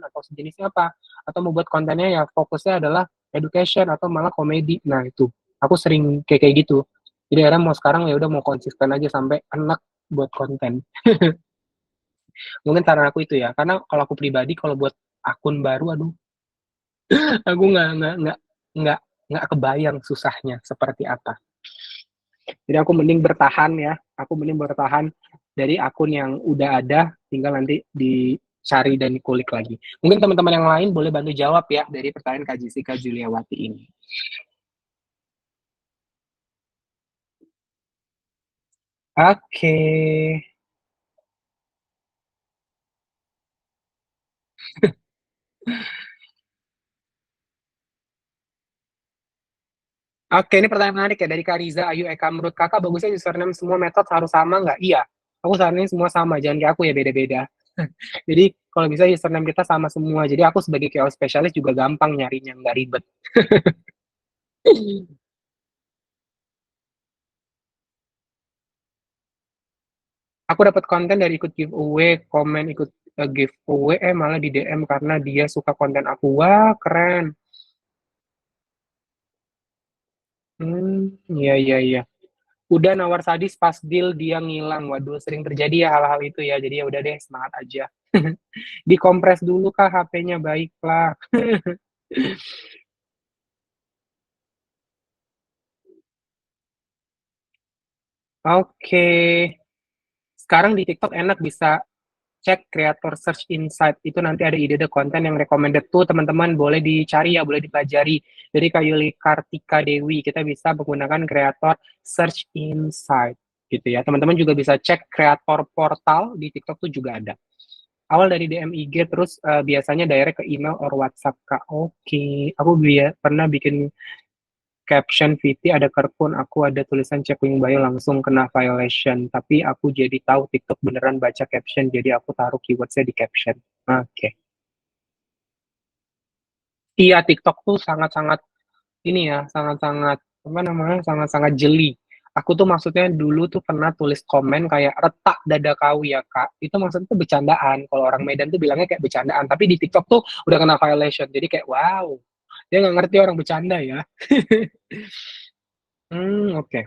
atau sejenisnya apa, atau mau buat kontennya ya fokusnya adalah education atau malah komedi. Nah itu aku sering kayak gitu. Jadi akhirnya mau sekarang ya udah mau konsisten aja sampai enak buat konten. Mungkin saran aku itu ya, karena kalau aku pribadi kalau buat akun baru, aduh, aku nggak nggak kebayang susahnya seperti apa. Jadi aku mending bertahan ya, aku mending bertahan dari akun yang udah ada, tinggal nanti dicari dan dikulik lagi. Mungkin teman-teman yang lain boleh bantu jawab ya dari pertanyaan Kak Jessica Juliawati ini. Oke. Oke, ini pertanyaan menarik ya dari Kak Riza Ayu Eka. Menurut kakak bagusnya username semua metode harus sama nggak? Iya, aku saranin semua sama, jangan kayak aku ya beda-beda. Jadi kalau bisa username kita sama semua. Jadi aku sebagai KOL spesialis juga gampang nyarinya, nggak ribet. Aku dapat konten dari ikut giveaway, komen ikut giveaway, malah di DM karena dia suka konten aku. Wah, keren. Iya, iya, iya. Udah nawar sadis pas deal dia ngilang. Waduh, sering terjadi ya hal-hal itu ya. Jadi ya udah deh, semangat aja. Dikompres dulu kah HP-nya, baiklah. Oke. Sekarang di TikTok enak bisa cek creator search insight. Itu nanti ada ide-ide konten yang recommended tuh teman-teman boleh dicari ya, boleh dipelajari. Jadi kayak Yuli Kartika Dewi, kita bisa menggunakan creator search insight gitu ya. Teman-teman juga bisa cek creator portal di TikTok tuh juga ada. Awal dari DM IG terus biasanya direct ke email or WhatsApp Kak. Oke, aku pernah bikin caption VT ada kerpun aku ada tulisan cek link bio langsung kena violation tapi aku jadi tahu TikTok beneran baca caption jadi aku taruh keywordsnya di caption. Oke. Okay. Iya TikTok tuh sangat-sangat ini ya sangat-sangat apa namanya sangat-sangat jeli. Aku tuh maksudnya dulu tuh pernah tulis komen kayak retak dada kau ya kak. Itu maksudnya tuh bercandaan. Kalau orang Medan tuh bilangnya kayak bercandaan. Tapi di TikTok tuh udah kena violation. Jadi kayak wow. Dia nggak ngerti orang bercanda ya. Oke. Okay.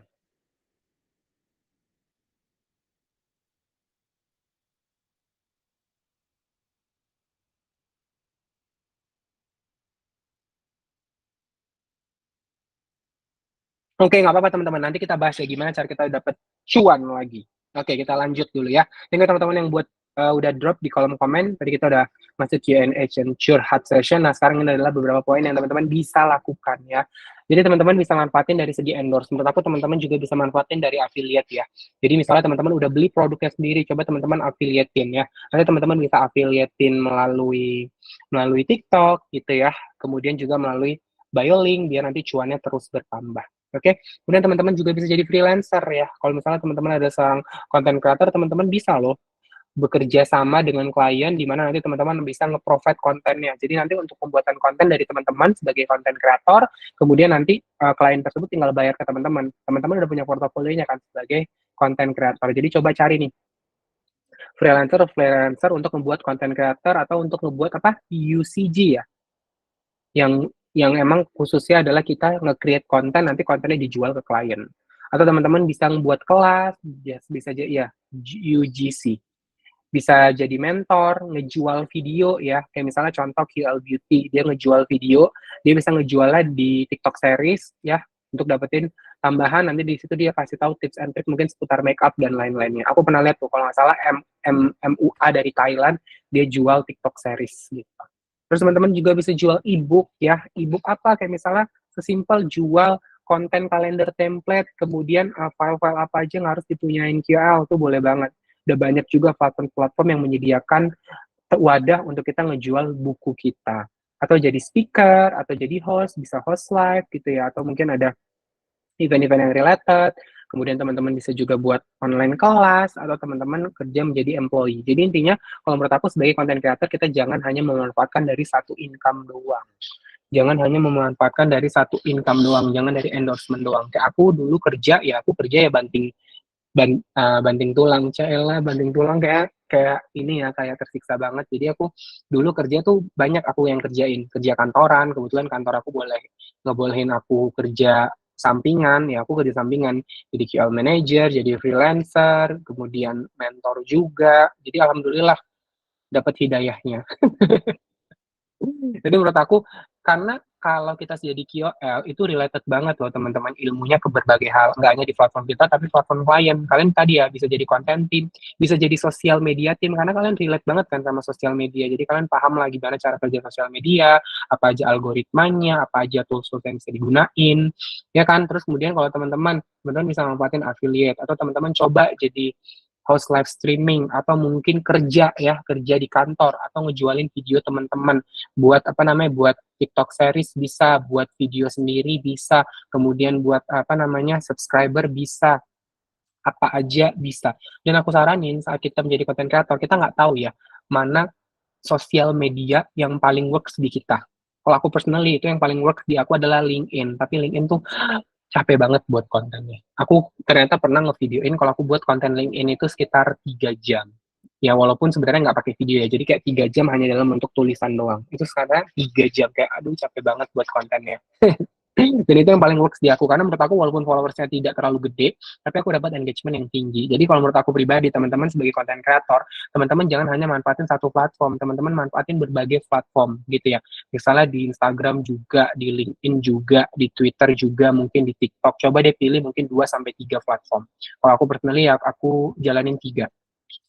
Oke, nggak apa-apa teman-teman. Nanti kita bahas ya gimana cara kita dapat cuan lagi. Oke, kita lanjut dulu ya. Thank you teman-teman yang buat udah drop di kolom komen. Tadi kita udah masuk Q&A and curhat session. Nah, sekarang ini adalah beberapa poin yang teman-teman bisa lakukan ya. Jadi teman-teman bisa manfaatin dari segi endorse. Menurut aku teman-teman juga bisa manfaatin dari affiliate ya. Jadi misalnya teman-teman udah beli produknya sendiri, coba teman-teman affiliatein ya. Nanti teman-teman bisa affiliatein melalui melalui TikTok gitu ya. Kemudian juga melalui bio link biar nanti cuannya terus bertambah. Oke, kemudian teman-teman juga bisa jadi freelancer ya. Kalau misalnya teman-teman ada seorang content creator, teman-teman bisa loh bekerja sama dengan klien di mana nanti teman-teman bisa nge-provide kontennya. Jadi nanti untuk pembuatan konten dari teman-teman sebagai content creator, kemudian nanti klien tersebut tinggal bayar ke teman-teman. Teman-teman udah punya portofolionya kan sebagai content creator. Jadi coba cari nih freelancer untuk membuat content creator atau untuk membuat apa UCG ya, yang emang khususnya adalah kita nge-create konten, nanti kontennya dijual ke klien. Atau teman-teman bisa membuat kelas, yes, bisa jadi ya UGC. Bisa jadi mentor, ngejual video ya. Kayak misalnya contoh QL Beauty, dia ngejual video, dia bisa ngejualnya di TikTok series ya untuk dapetin tambahan, nanti di situ dia kasih tahu tips and trick mungkin seputar makeup dan lain-lainnya. Aku pernah lihat tuh kalau nggak salah MUA dari Thailand, dia jual TikTok series gitu. Terus teman-teman juga bisa jual ebook ya. Ebook apa? Kayak misalnya sesimpel jual konten kalender template, kemudian file-file apa aja yang harus dipunyain QL, tuh boleh banget. Udah banyak juga platform-platform yang menyediakan wadah untuk kita ngejual buku kita. Atau jadi speaker, atau jadi host, bisa host live gitu ya. Atau mungkin ada event-event yang related, kemudian teman-teman bisa juga buat online kelas, atau teman-teman kerja menjadi employee. Jadi intinya, kalau menurut aku sebagai content creator, kita jangan hanya memanfaatkan dari satu income doang. Jangan hanya memanfaatkan dari satu income doang, jangan dari endorsement doang. Kayak aku dulu kerja, ya aku kerja ya banting tulang, Cela, banting tulang kayak kayak ini ya, kayak tersiksa banget. Jadi aku dulu kerja tuh banyak aku yang kerja kantoran, kebetulan kantor aku ngebolehin aku kerja sampingan, ya aku kerja sampingan, jadi QL manager, jadi freelancer, kemudian mentor juga. Jadi alhamdulillah dapat hidayahnya. Jadi menurut aku, karena kalau kita jadi KOL, itu related banget loh teman-teman ilmunya ke berbagai hal. Nggak hanya di platform kita, tapi platform klien. Kalian tadi ya bisa jadi content team, bisa jadi sosial media team, karena kalian relate banget kan sama sosial media. Jadi kalian paham lah gimana cara kerja sosial media, apa aja algoritmanya, apa aja tools-tools yang bisa digunain. Ya kan, terus kemudian kalau teman-teman bisa manfaatin affiliate, atau teman-teman coba jadi host live streaming, atau mungkin kerja di kantor, atau ngejualin video teman-teman buat apa namanya, buat TikTok series bisa, buat video sendiri bisa, kemudian buat apa namanya, subscriber bisa, apa aja bisa. Dan aku saranin saat kita menjadi content creator, kita nggak tahu ya mana sosial media yang paling works di kita. Kalau aku personally itu yang paling works di aku adalah LinkedIn, tapi LinkedIn tuh capek banget buat kontennya. Aku ternyata pernah ngevideoin kalau aku buat konten LinkedIn itu sekitar 3 jam. Ya walaupun sebenarnya nggak pakai video ya, jadi kayak 3 jam hanya dalam bentuk tulisan doang. Itu sekarang 3 jam, kayak aduh capek banget buat kontennya. Dan itu yang paling works di aku, karena menurut aku walaupun followersnya tidak terlalu gede, tapi aku dapat engagement yang tinggi. Jadi kalau menurut aku pribadi, teman-teman sebagai content creator, teman-teman jangan hanya manfaatin satu platform, teman-teman manfaatin berbagai platform gitu ya. Misalnya di Instagram juga, di LinkedIn juga, di Twitter juga, mungkin di TikTok. Coba deh pilih mungkin 2 sampai 3 platform. Kalau aku personally ya aku jalanin 3.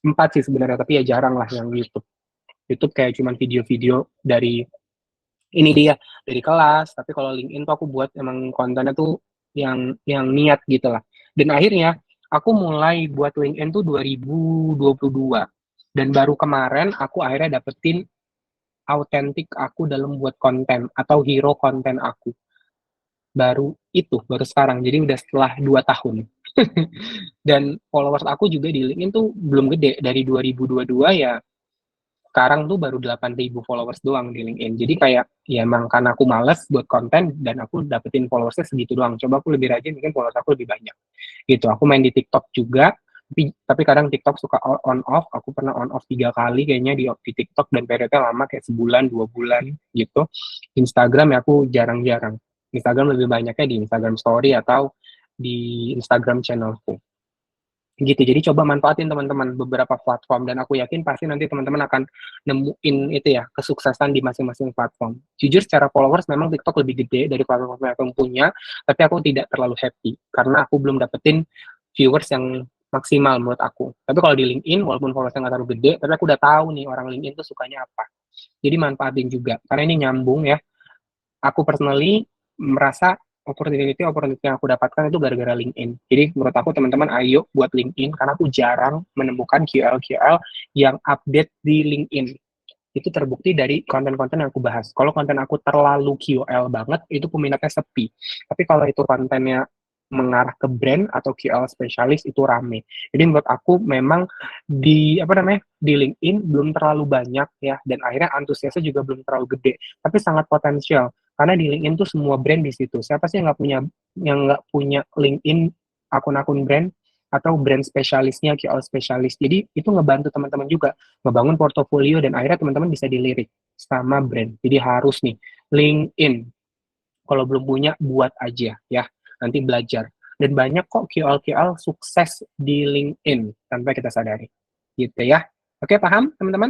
4 sih sebenarnya, tapi ya jarang lah yang YouTube. YouTube kayak cuman video-video dari ini dia, dari kelas. Tapi kalau LinkedIn tuh aku buat emang kontennya tuh yang niat gitu lah. Dan akhirnya aku mulai buat LinkedIn tuh 2022, dan baru kemarin aku akhirnya dapetin autentik aku dalam buat konten atau hero konten aku. Baru sekarang, jadi udah setelah 2 tahun. Dan followers aku juga di LinkedIn tuh belum gede, dari 2022 ya sekarang tuh baru 8.000 followers doang di LinkedIn. Jadi kayak ya emang karena aku males buat konten dan aku dapetin followersnya segitu doang. Coba aku lebih rajin, mungkin followers aku lebih banyak. Gitu. Aku main di TikTok juga, tapi kadang TikTok suka on off. Aku pernah on off 3 kali kayaknya di TikTok, dan periodnya lama kayak sebulan 2 bulan gitu. Instagram ya aku jarang-jarang. Instagram lebih banyaknya di Instagram Story atau di Instagram channelku. Gitu, jadi coba manfaatin teman-teman beberapa platform dan aku yakin pasti nanti teman-teman akan nemuin itu ya, kesuksesan di masing-masing platform. Jujur secara followers memang TikTok lebih gede dari platform yang aku punya, tapi aku tidak terlalu happy karena aku belum dapetin viewers yang maksimal menurut aku. Tapi kalau di LinkedIn, walaupun followersnya nggak terlalu gede, tapi aku udah tahu nih orang LinkedIn tuh sukanya apa. Jadi manfaatin juga, karena ini nyambung ya. Aku personally merasa opportunity yang aku dapatkan itu gara-gara LinkedIn. Jadi menurut aku teman-teman ayo buat LinkedIn karena aku jarang menemukan QL yang update di LinkedIn. Itu terbukti dari konten-konten yang aku bahas. Kalau konten aku terlalu QL banget, itu peminatnya sepi. Tapi kalau itu kontennya mengarah ke brand atau QL spesialis itu rame. Jadi menurut aku memang di apa namanya di LinkedIn belum terlalu banyak ya dan akhirnya antusiasnya juga belum terlalu gede, tapi sangat potensial karena di LinkedIn tuh semua brand di situ. Siapa sih yang nggak punya LinkedIn akun-akun brand atau brand spesialisnya, QL spesialis. Jadi itu ngebantu teman-teman juga ngebangun portofolio dan akhirnya teman-teman bisa dilirik sama brand. Jadi harus nih LinkedIn. Kalau belum punya buat aja ya. Nanti belajar. Dan banyak kok QL sukses di LinkedIn tanpa kita sadari. Gitu ya. Oke, paham teman-teman?